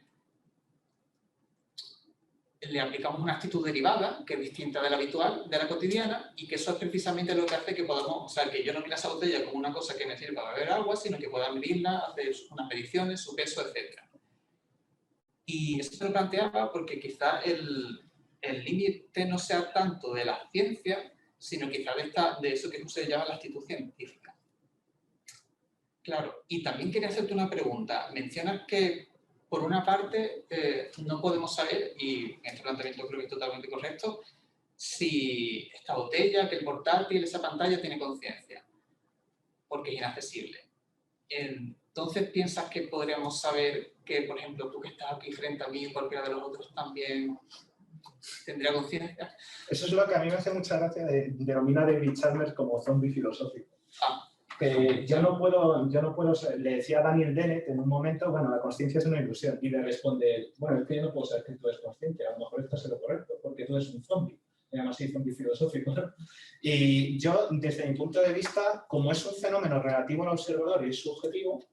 le aplicamos una actitud derivada, que es distinta de la habitual, de la cotidiana, y que eso es precisamente lo que hace que podamos, o sea, que yo no mire esa botella como una cosa que me sirva para beber agua, sino que pueda medirla, hacer unas mediciones, su peso, etc. Y eso se lo planteaba porque quizá el límite no sea tanto de la ciencia, sino quizá de eso que se llama la actitud científica. Claro, y también quería hacerte una pregunta. Mencionas que, por una parte, no podemos saber, y en este planteamiento creo que es totalmente correcto, si esta botella, que el portátil, esa pantalla tiene conciencia, porque es inaccesible. Entonces, ¿piensas que podríamos saber que, por ejemplo, tú que estás aquí frente a mí y cualquiera de los otros también tendría conciencia? Eso es lo que a mí me hace mucha gracia de denominar a David Chalmers como zombie filosófico. Que yo no puedo, le decía a Daniel Dennett en un momento, bueno, la consciencia es una ilusión, y le responde, bueno, es que yo no puedo saber que tú eres consciente, a lo mejor esto es lo correcto, porque tú eres un zombie, se llama así zombie filosófico, ¿no? Y yo, desde mi punto de vista, como es un fenómeno relativo al observador y es subjetivo,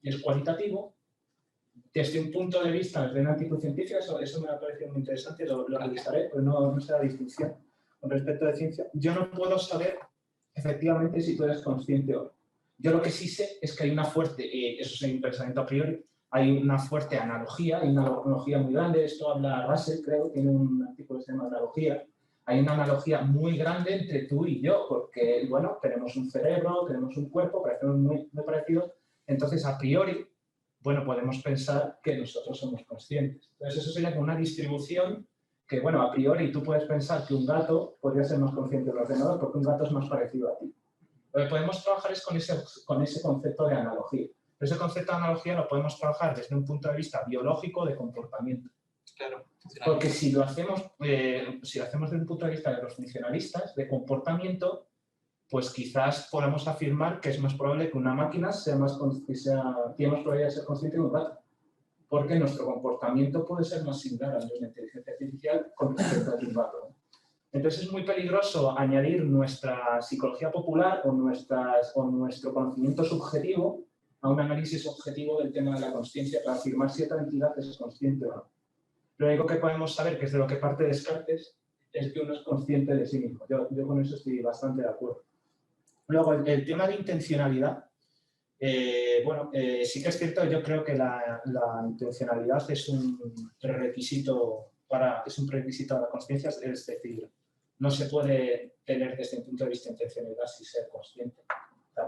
y es cualitativo, desde un punto de vista, desde una actitud científica, eso me ha parecido muy interesante, lo revisaré, pero no sé la distinción con respecto de ciencia. Yo no puedo saber efectivamente si tú eres consciente o no. Yo lo que sí sé es que hay una fuerte, eso es un pensamiento a priori, hay una fuerte analogía, hay una analogía muy grande, esto habla Russell, creo, tiene un artículo que se llama Analogía, hay una analogía muy grande entre tú y yo, porque, bueno, tenemos un cerebro, tenemos un cuerpo, parecemos muy parecidos, entonces a priori, bueno, podemos pensar que nosotros somos conscientes. Entonces eso sería como una distribución que, bueno, a priori tú puedes pensar que un gato podría ser más consciente del ordenador porque un gato es más parecido a ti. Lo que podemos trabajar es con ese concepto de analogía. Pero ese concepto de analogía lo podemos trabajar desde un punto de vista biológico de comportamiento. Claro. Porque si lo hacemos desde un punto de vista de los funcionalistas, de comportamiento, pues quizás podamos afirmar que es más probable que una máquina tiene más probabilidad de ser consciente que un gato. porque nuestro comportamiento puede ser más similar al de una inteligencia artificial con respecto a un dato. Entonces es muy peligroso añadir nuestra psicología popular o nuestro conocimiento subjetivo a un análisis objetivo del tema de la consciencia para afirmar si otra entidad es consciente o no. Lo único que podemos saber, que es de lo que parte Descartes, es que uno es consciente de sí mismo. Yo con eso estoy bastante de acuerdo. Luego, el tema de intencionalidad. Sí que es cierto, yo creo que la intencionalidad es un prerequisito a la consciencia, es decir, no se puede tener desde un punto de vista de intencionalidad sin ser consciente,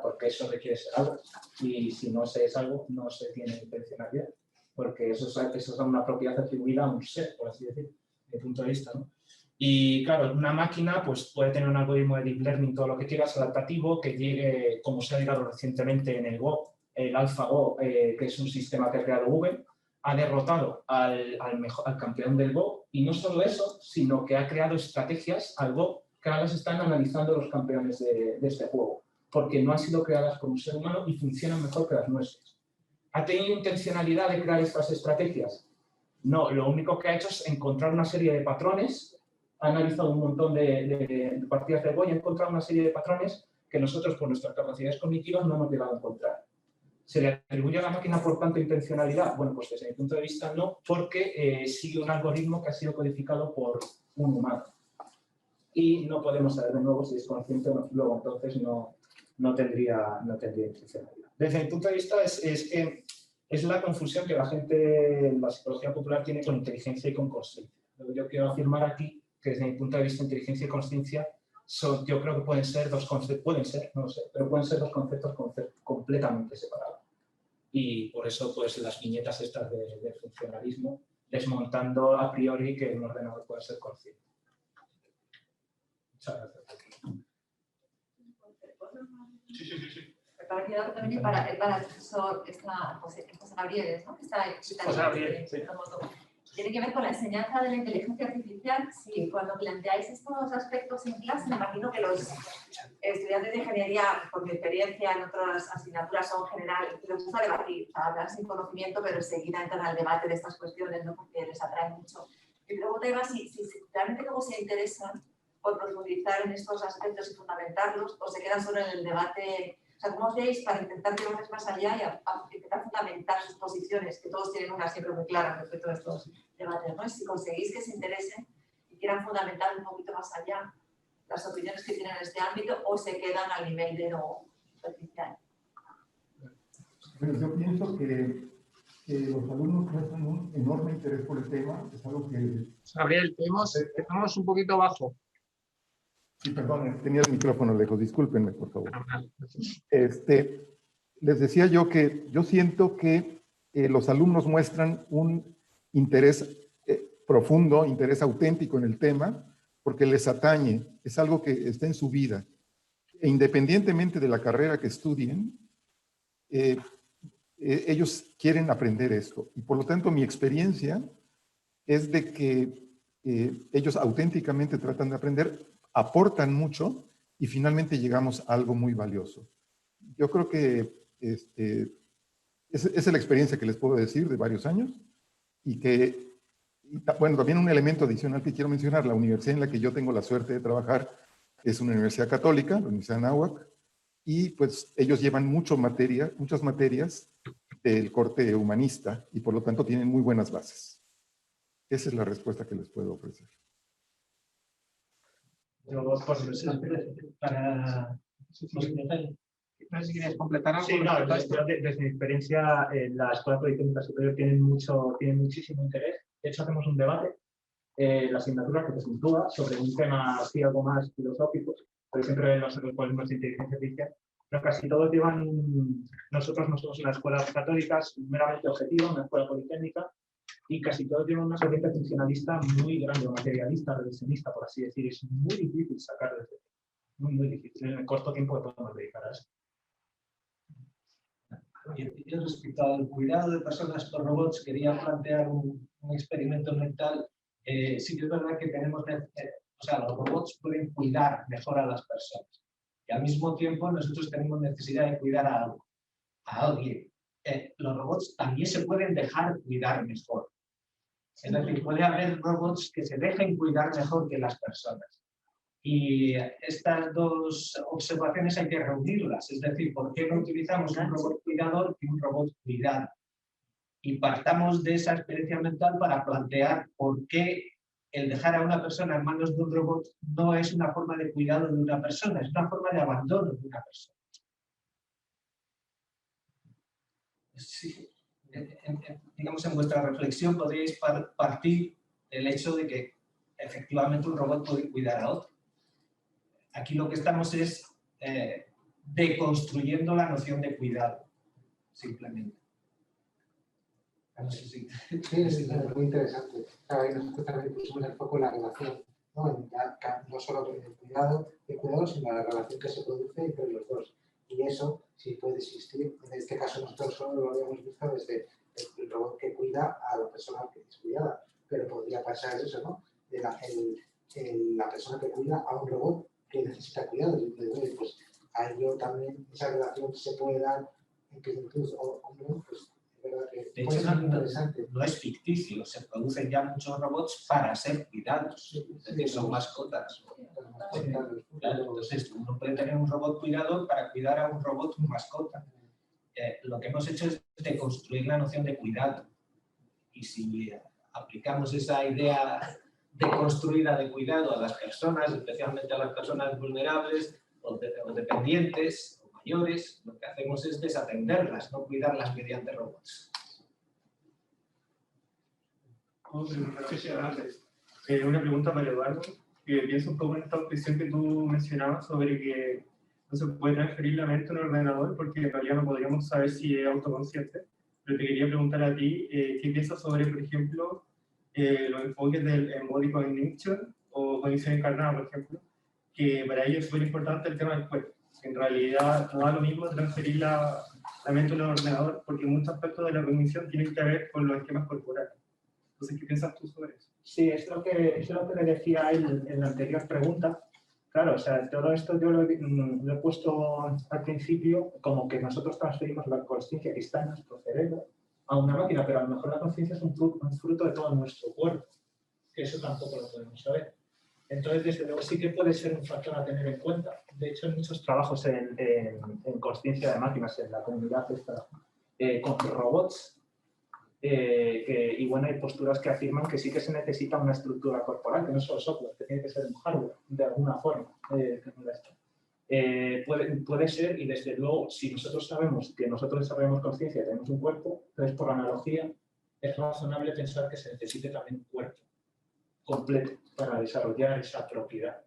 porque eso requiere ser algo, y si no se es algo, no se tiene intencionalidad, porque eso es una propiedad atribuida a un ser, por así decir, de punto de vista, ¿no? Y claro, una máquina pues, puede tener un algoritmo de deep learning, todo lo que quieras, adaptativo, que llegue, como se ha llegado recientemente en el Go, el AlphaGo, que es un sistema que ha creado Google, ha derrotado al campeón del Go, y no solo eso, sino que ha creado estrategias al Go que ahora las están analizando los campeones de este juego, porque no han sido creadas por un ser humano y funcionan mejor que las nuestras. ¿Ha tenido intencionalidad de crear estas estrategias? No, lo único que ha hecho es encontrar una serie de patrones. Ha analizado un montón de partidas de Go y ha encontrado una serie de patrones que nosotros, por nuestras capacidades cognitivas, no hemos llegado a encontrar. ¿Se le atribuye a la máquina, por tanto, intencionalidad? Bueno, pues desde mi punto de vista no, porque sigue un algoritmo que ha sido codificado por un humano. Y no podemos saber de nuevo si es consciente o no, luego entonces no tendría intencionalidad. Desde mi punto de vista es que es la confusión que la gente en la psicología popular tiene con inteligencia y con consciencia. Yo quiero afirmar aquí que desde mi punto de vista inteligencia y consciencia yo creo que pueden ser dos conceptos, no lo sé, pero pueden ser dos conceptos completamente separados. Y por eso pues las viñetas estas de funcionalismo, desmontando a priori que un ordenador puede ser consciente. Muchas gracias. Sí. Para quedar también para el profesor José Gabriel, ¿no? José Gabriel, sí. Tiene que ver con la enseñanza de la inteligencia artificial. Sí, cuando planteáis estos aspectos en clase, me imagino que los estudiantes de ingeniería, por mi experiencia en otras asignaturas, son general, les gusta debatir, o sea, hablar sin conocimiento, pero enseguida entran al debate de estas cuestiones, ¿no? Porque les atrae mucho. Mi pregunta iba si realmente luego se interesan por profundizar en estos aspectos y fundamentarlos, o se quedan solo en el debate. O sea, ¿cómo os veis para intentar llevarles más allá y intentar fundamentar sus posiciones, que todos tienen una siempre muy clara respecto a estos debates, ¿no? Y si conseguís que se interesen y quieran fundamentar un poquito más allá las opiniones que tienen en este ámbito, o se quedan al nivel de lo superficial. Bueno, yo pienso que los alumnos muestran un enorme interés por el tema. Es algo que... Gabriel, tenemos un poquito bajo. Sí, perdón, tenía el micrófono lejos, discúlpenme, por favor. Les decía yo que yo siento que los alumnos muestran un interés profundo, interés auténtico en el tema, porque les atañe, es algo que está en su vida. E independientemente de la carrera que estudien, ellos quieren aprender esto. Y por lo tanto, mi experiencia es de que ellos auténticamente tratan de aprender, aportan mucho y finalmente llegamos a algo muy valioso. Yo creo que esa es la experiencia que les puedo decir de varios años y que, bueno, también un elemento adicional que quiero mencionar, la universidad en la que yo tengo la suerte de trabajar es una universidad católica, la Universidad de Anáhuac, y pues ellos llevan muchas materias del corte humanista y por lo tanto tienen muy buenas bases. Esa es la respuesta que les puedo ofrecer. Yo, para... No sé si quieres completar algo. Sí, no, desde mi experiencia, la Escuela Politécnica Superior tiene muchísimo interés. De hecho, hacemos un debate, la asignatura que se puntúa sobre un tema así algo más filosófico, pero siempre nosotros ponemos inteligencia artificial. Pero casi todos nosotros no somos una escuela católica, es meramente objetiva, una escuela politécnica, y casi todos tienen una corriente funcionalista muy grande, materialista, revisionista, por así decir. Es muy difícil sacar de este tema. Muy difícil, en el corto tiempo que podemos dedicar a eso. Yo respecto al cuidado de personas por robots, quería plantear un experimento mental. Sí que es verdad que tenemos, o sea, los robots pueden cuidar mejor a las personas. Y al mismo tiempo nosotros tenemos necesidad de cuidar a algo, a alguien. los robots también se pueden dejar cuidar mejor. Es decir, puede haber robots que se dejen cuidar mejor que las personas. Y estas dos observaciones hay que reunirlas. Es decir, ¿por qué no utilizamos un robot cuidador que un robot cuidado? Y partamos de esa experiencia mental para plantear por qué el dejar a una persona en manos de un robot no es una forma de cuidado de una persona, es una forma de abandono de una persona. Sí, digamos, en vuestra reflexión podríais partir del hecho de que efectivamente un robot puede cuidar a otro. Aquí lo que estamos es deconstruyendo la noción de cuidado, simplemente. No sé si... Sí, es muy interesante. Claro, ahí nosotros también pusimos el foco en la relación, ¿no? No solo en el cuidado, sino en la relación que se produce entre los dos. Y eso sí puede existir. En este caso nosotros solo lo habíamos visto desde el robot que cuida a la persona que es cuidada. Pero podría pasar eso, ¿no? De la persona que cuida a un robot que necesita cuidado. Y pues ahí yo también, esa relación se puede dar en plenitud o no, pues es verdad que de hecho, no es ficticio, se producen ya muchos robots para ser cuidados, es decir, son mascotas. Claro, entonces, uno puede tener un robot cuidador para cuidar a un robot mascota. Lo que hemos hecho es deconstruir la noción de cuidado. Y si aplicamos esa idea deconstruida de cuidado a las personas, especialmente a las personas vulnerables o dependientes o mayores, lo que hacemos es desatenderlas, no cuidarlas mediante robots. Una pregunta para Eduardo. Pienso un poco en esta cuestión que tú mencionabas sobre que no se puede transferir la mente a un ordenador porque en realidad no podríamos saber si es autoconsciente. Pero te quería preguntar a ti, ¿qué piensas sobre, por ejemplo, los enfoques del embodied cognition o cognición encarnada, por ejemplo, que para ellos es súper importante el tema del cuerpo? En realidad no da lo mismo transferir la mente a un ordenador porque muchos aspectos de la cognición tienen que ver con los esquemas corporales. Entonces, ¿qué piensas tú sobre eso? Sí, es lo que le decía en la anterior pregunta. Claro, o sea, todo esto yo lo he puesto al principio como que nosotros transferimos la consciencia que está en nuestro cerebro a una máquina, pero a lo mejor la conciencia es un fruto de todo nuestro cuerpo, que eso tampoco lo podemos saber. Entonces, desde luego, sí que puede ser un factor a tener en cuenta. De hecho, hay muchos trabajos en conciencia de máquinas en la comunidad esta, con robots, y bueno, hay posturas que afirman que sí que se necesita una estructura corporal, que no es solo software, que tiene que ser un hardware, de alguna forma. Puede ser, y desde luego, si nosotros sabemos que nosotros desarrollamos conciencia y tenemos un cuerpo, entonces por analogía es razonable pensar que se necesite también un cuerpo completo para desarrollar esa propiedad.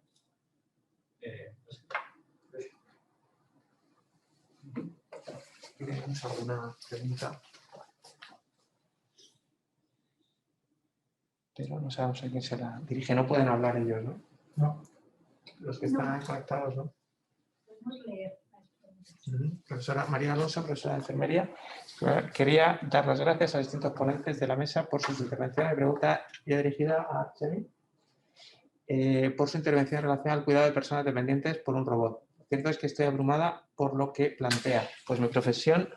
¿Tenemos alguna pregunta? Pero no sabemos a quién se la dirige. No pueden hablar ellos, ¿no? No. Los que están conectados, ¿no? Podemos leer. Profesora María Alonso, profesora de enfermería. Quería dar las gracias a distintos ponentes de la mesa por sus intervenciones. Pregunta ya dirigida a Chemi. Por su intervención en relación al cuidado de personas dependientes por un robot. Lo cierto es que estoy abrumada por lo que plantea. Pues mi profesión...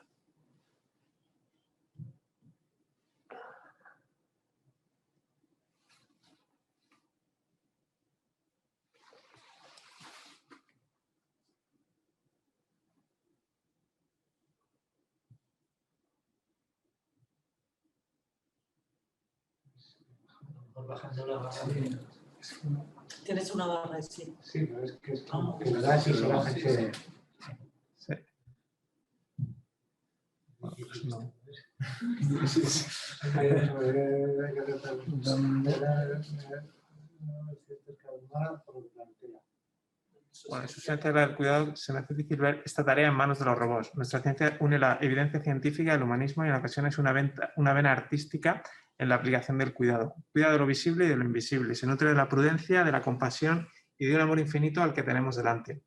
Bajando la barra. Tienes una barra, sí. Sí, pero es que es como que verdad si se baja ese... Sí. Pues no. Bueno, en su ciencia del cuidado se me hace difícil ver esta tarea en manos de los robots. Nuestra ciencia une la evidencia científica, el humanismo y en ocasiones una vena artística en la aplicación del cuidado. Cuida de lo visible y de lo invisible. Se nutre de la prudencia, de la compasión y de un amor infinito al que tenemos delante.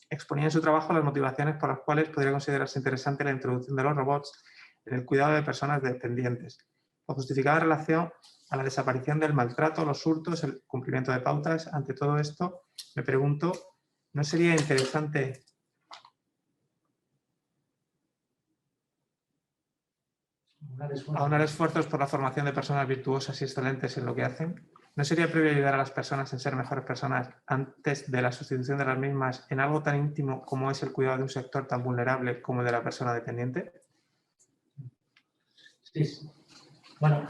Exponía en su trabajo las motivaciones por las cuales podría considerarse interesante la introducción de los robots en el cuidado de personas dependientes. La justificada relación a la desaparición del maltrato, los hurtos, el cumplimiento de pautas. Ante todo esto, me pregunto, ¿no sería interesante aunar esfuerzos por la formación de personas virtuosas y excelentes en lo que hacen. ¿No sería previo ayudar a las personas en ser mejores personas antes de la sustitución de las mismas en algo tan íntimo como es el cuidado de un sector tan vulnerable como el de la persona dependiente? Sí, sí. Bueno,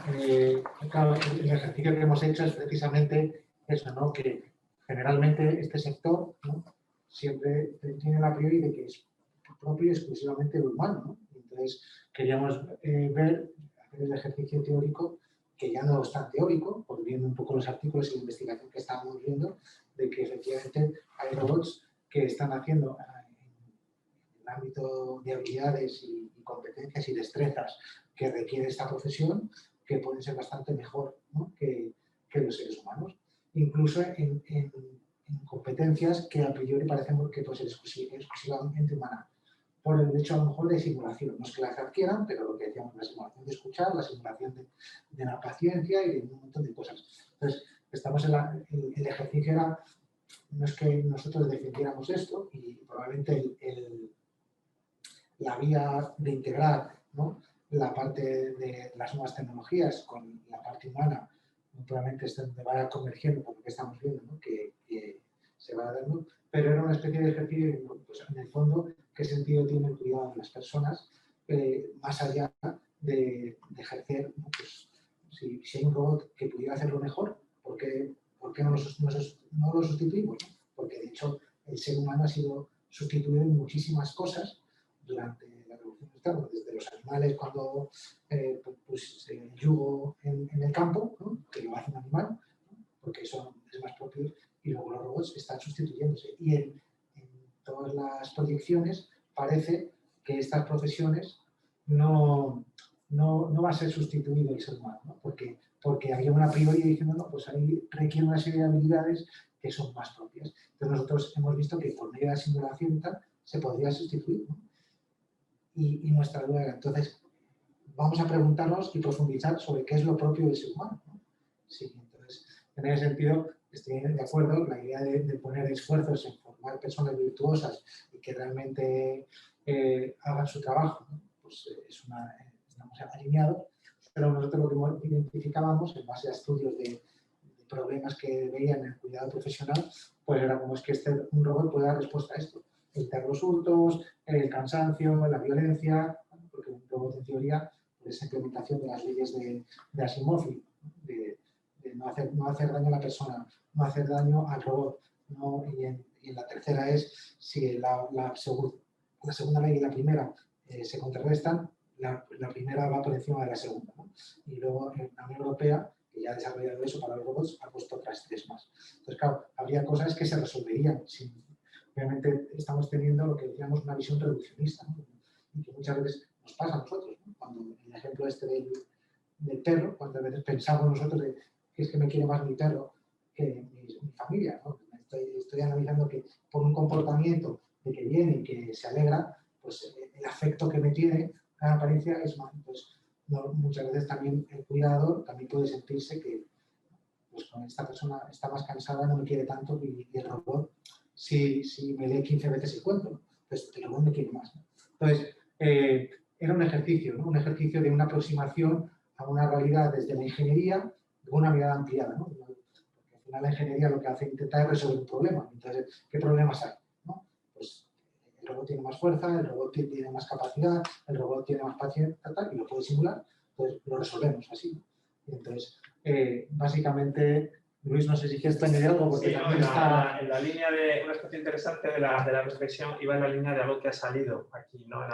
claro, el ejercicio que hemos hecho es precisamente eso, ¿no? Que generalmente este sector, ¿no?, siempre tiene la priori de que es propio y exclusivamente humano, ¿no? Entonces, queríamos ver, hacer el ejercicio teórico, que ya no es tan teórico, por viendo un poco los artículos y la investigación que estábamos viendo, de que efectivamente hay robots que están haciendo en el ámbito de habilidades y competencias y destrezas que requiere esta profesión, que pueden ser bastante mejor, ¿no?, que los seres humanos. Incluso en competencias que a priori parecen que pueden ser exclusivamente humanas, por el hecho a lo mejor de simulación. No es que las adquieran, pero lo que decíamos, la simulación de escuchar, la simulación de la paciencia y de un montón de cosas. Entonces, estamos el ejercicio era, no es que nosotros defendiéramos esto, y probablemente la vía de integrar, ¿no?, la parte de las nuevas tecnologías con la parte humana, probablemente es donde vaya convergiendo por lo que estamos viendo, ¿no?, que se va dando, pero era una especie de ejercicio, pues, en el fondo, qué sentido tiene el cuidado de las personas, más allá de ejercer, ¿no? Pues, si hay un robot que pudiera hacerlo mejor, ¿por qué no lo sustituimos? Porque, de hecho, el ser humano ha sido sustituido en muchísimas cosas durante la revolución industrial, desde los animales cuando pues, el yugo en el campo, ¿no?, que lo hace un animal, ¿no?, porque eso es más propio, y luego los robots están sustituyéndose. Y en todas las proyecciones parece que estas profesiones no va a ser sustituido el ser humano, ¿no?, porque había una priori diciendo, no, pues ahí requiere una serie de habilidades que son más propias. Entonces nosotros hemos visto que por medio de la simulación se podría sustituir, ¿no? Y nuestra duda era, entonces, vamos a preguntarnos y profundizar sobre qué es lo propio del ser humano, ¿no? Sí, entonces, en ese sentido, estoy de acuerdo, la idea de poner esfuerzos en formar personas virtuosas y que realmente hagan su trabajo, ¿no?, pues estamos alineados, pero nosotros lo que identificábamos en base a estudios de problemas que veían en el cuidado profesional, pues era como es que un robot puede dar respuesta a esto: evitar los hurtos, el cansancio, la violencia, porque un robot en teoría es implementación de las leyes de Asimov, de no hacer daño a la persona, no hacer daño al robot, ¿no? Y en la tercera es, si la segunda ley y la primera se contrarrestan, la primera va por encima de la segunda, ¿no? Y luego en la Unión Europea, que ya ha desarrollado eso para los robots, ha puesto otras 3 más. Entonces, claro, habría cosas que se resolverían. Obviamente estamos teniendo lo que decíamos una visión reduccionista, ¿no?, y que muchas veces nos pasa a nosotros, ¿no? Cuando el ejemplo este del perro, cuántas veces pensamos nosotros que es que me quiere más mi perro que mi familia, ¿no? Estoy analizando que por un comportamiento de que viene y que se alegra, pues el afecto que me tiene en apariencia es más. Pues, no, muchas veces también el cuidador también puede sentirse que, pues, con esta persona está más cansada, no me quiere tanto, y el robot, si me lee 15 veces el cuento, ¿no?, pues el robot me quiere más, ¿no? Entonces, era un ejercicio, ¿no?, un ejercicio de una aproximación a una realidad desde la ingeniería, de una mirada ampliada, ¿no? Porque al final la ingeniería lo que hace es intentar resolver un problema. Entonces, ¿qué problemas hay?, ¿no? Pues el robot tiene más fuerza, el robot tiene más capacidad, el robot tiene más paciencia, y lo puede simular, pues lo resolvemos así, ¿no? Entonces, básicamente, Luis, no sé si quieres añadir algo, porque sí, también en la línea de una aspecto interesante de la reflexión iba en la línea de algo que ha salido aquí, ¿no?, en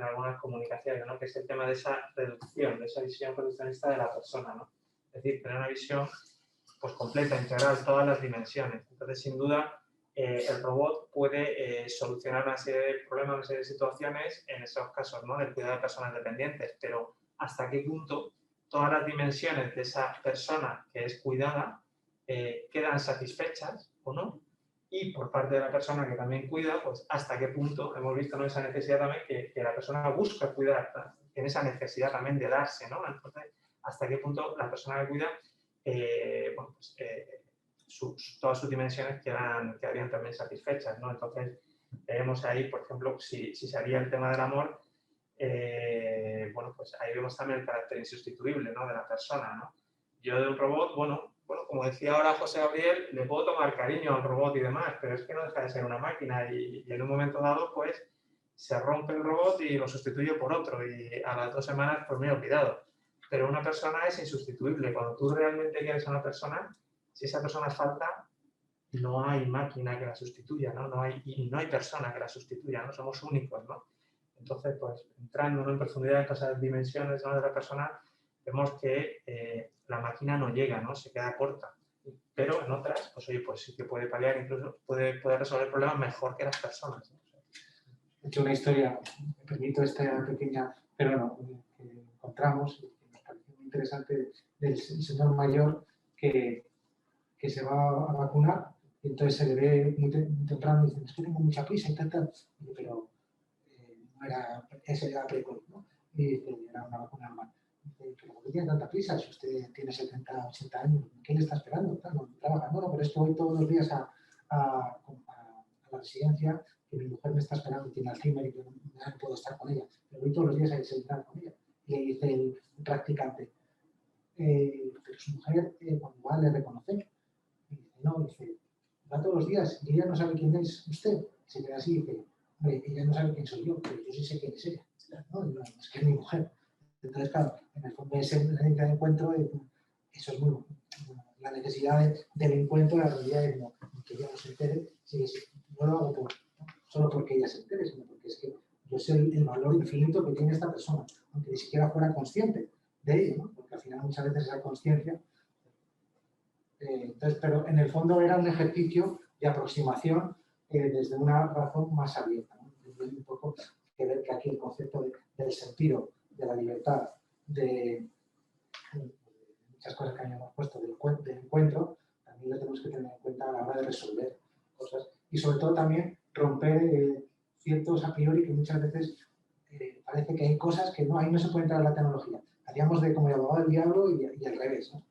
algunas comunicaciones, ¿no?, que es el tema de esa reducción, de esa visión reduccionista de la persona, ¿no? Es decir, tener una visión, pues, completa, integral, todas las dimensiones. Entonces, sin duda, el robot puede solucionar una serie de problemas, una serie de situaciones en esos casos, ¿no?, del cuidado de personas dependientes, pero ¿hasta qué punto todas las dimensiones de esa persona que es cuidada quedan satisfechas o no? Y por parte de la persona que también cuida, pues hasta qué punto hemos visto, ¿no?, esa necesidad también que la persona busca cuidar, tiene esa necesidad también de darse, ¿no? Entonces, hasta qué punto la persona que cuida, bueno, pues, todas sus dimensiones quedarían también satisfechas, ¿no? Entonces, veremos ahí, por ejemplo, si se haría el tema del amor, bueno, pues ahí vemos también el carácter insustituible, ¿no?, de la persona, ¿no? Yo de un robot, bueno, como decía ahora José Gabriel, le puedo tomar cariño al robot y demás, pero es que no deja de ser una máquina y en un momento dado, pues, se rompe el robot y lo sustituyo por otro y a las 2 semanas, pues me he olvidado. Pero una persona es insustituible. Cuando tú realmente quieres a una persona, si esa persona falta, no hay máquina que la sustituya, ¿no? No hay persona que la sustituya, ¿no? Somos únicos, ¿no? Entonces, pues, entrando, ¿no?, en profundidad en esas dimensiones, ¿no?, de la persona, vemos que la máquina no llega, ¿no?, se queda corta. Pero en otras, pues oye, pues sí que puede paliar, incluso puede resolver problemas mejor que las personas, ¿no? He hecho una historia, me permito esta pequeña, pero no, que encontramos, y que nos pareció muy interesante, del señor mayor que se va a vacunar, y entonces se le ve muy temprano y dice, es que tengo mucha prisa y tal, pero no era, ese era precoz, ¿no? Y era una vacuna normal. Dice, pero ¿por qué tiene tanta prisa? Si usted tiene 70, 80 años, ¿qué le está esperando? Claro, no trabaja. Bueno, pero es que voy todos los días a la residencia, que mi mujer me está esperando, tiene Alzheimer y que no puedo estar con ella, pero voy todos los días a desayunar con ella. Y le dice el practicante, pero su mujer cuando va le reconoce. Y dice, no, dice, va todos los días y ella no sabe quién es usted. Y se queda así y dice, hombre, ella no sabe quién soy yo, pero yo sí sé quién es ella. No, es que es mi mujer. Entonces, claro, en el fondo esa necesidad de encuentro, eso es muy bueno. La necesidad del encuentro, la realidad es que ella no se entere, sí, no lo hago solo porque ella se entere, sino porque es que yo sé el valor infinito que tiene esta persona, aunque ni siquiera fuera consciente de ello, ¿no? Porque al final muchas veces esa conciencia. Entonces, pero en el fondo era un ejercicio de aproximación desde una razón más abierta, ¿no? Un poco que ver que aquí el concepto del sentido, de la libertad, de muchas cosas que habíamos puesto del encuentro, también lo tenemos que tener en cuenta a la hora de resolver cosas y sobre todo también romper ciertos a priori que muchas veces parece que hay cosas que no, ahí no se puede entrar en la tecnología. Haríamos de como el abogado del diablo y al revés, ¿no?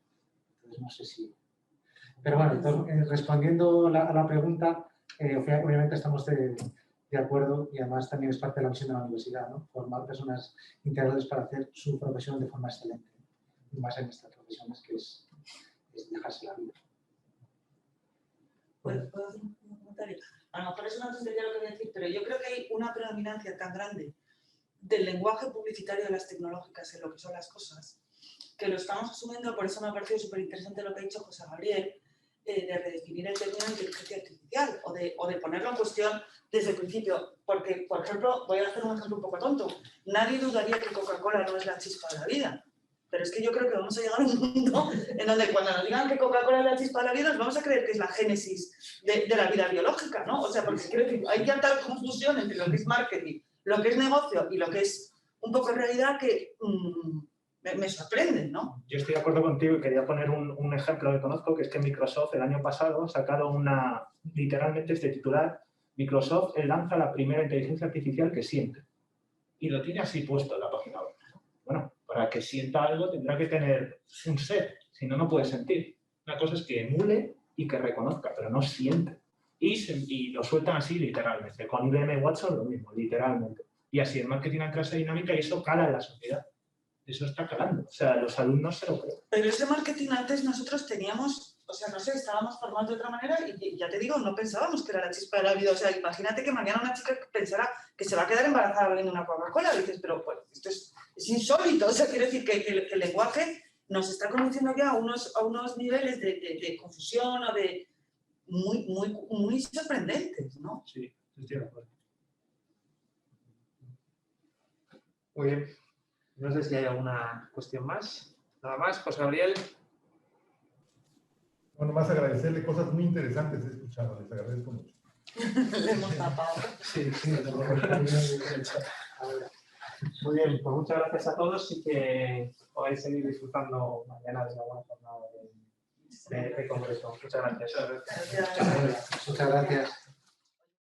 Entonces no sé si... Pero bueno, entonces, respondiendo a la pregunta, obviamente estamos de acuerdo y además también es parte de la misión de la universidad, ¿no? Formar personas integrales para hacer su profesión de forma excelente, y más en estas profesiones que es dejarse la vida. ¿Puedo hacer un comentario? A lo mejor es una tontería lo que voy a decir, pero yo creo que hay una predominancia tan grande del lenguaje publicitario de las tecnológicas en lo que son las cosas, que lo estamos asumiendo, por eso me ha parecido súper interesante lo que ha dicho José Gabriel, de redefinir el término de inteligencia artificial o de ponerlo en cuestión desde el principio. Porque, por ejemplo, voy a hacer un ejemplo un poco tonto. Nadie dudaría que Coca-Cola no es la chispa de la vida. Pero es que yo creo que vamos a llegar a un mundo en donde cuando nos digan que Coca-Cola es la chispa de la vida, nos vamos a creer que es la génesis de la vida biológica, ¿no? O sea, porque quiero decir, hay ya tal confusión entre lo que es marketing, lo que es negocio y lo que es un poco realidad que me sorprende, ¿no? Yo estoy de acuerdo contigo y quería poner un ejemplo que conozco, que es que Microsoft el año pasado sacaron literalmente este titular, Microsoft lanza la primera inteligencia artificial que siente. Y lo tiene así puesto en la página web. Bueno, para que sienta algo tendrá que tener un ser, si no, no puede sentir. Una cosa es que emule y que reconozca, pero no siente. Y lo sueltan así literalmente. Con IBM Watson lo mismo, literalmente. Y así el marketing entra esa dinámica y eso cala en la sociedad. Eso está calando. O sea, los alumnos se lo creen. Pero ese marketing antes nosotros teníamos, o sea, no sé, estábamos formados de otra manera y ya te digo, no pensábamos que era la chispa de la vida. O sea, imagínate que mañana una chica pensara que se va a quedar embarazada bebiendo una Coca-Cola. Y dices, pero pues, esto es insólito. O sea, quiere decir que el lenguaje nos está conduciendo ya a unos niveles de confusión o de muy sorprendentes, ¿no? Sí, estoy de acuerdo. Muy bien. No sé si hay alguna cuestión más. Nada más, José Gabriel. Bueno, más agradecerle cosas muy interesantes he escuchado, les agradezco mucho. Le hemos tapado. Sí. Muy bien, pues muchas gracias a todos y que podáis seguir disfrutando mañana de una buena jornada de congreso. Muchas gracias. Gracias. Muchas gracias.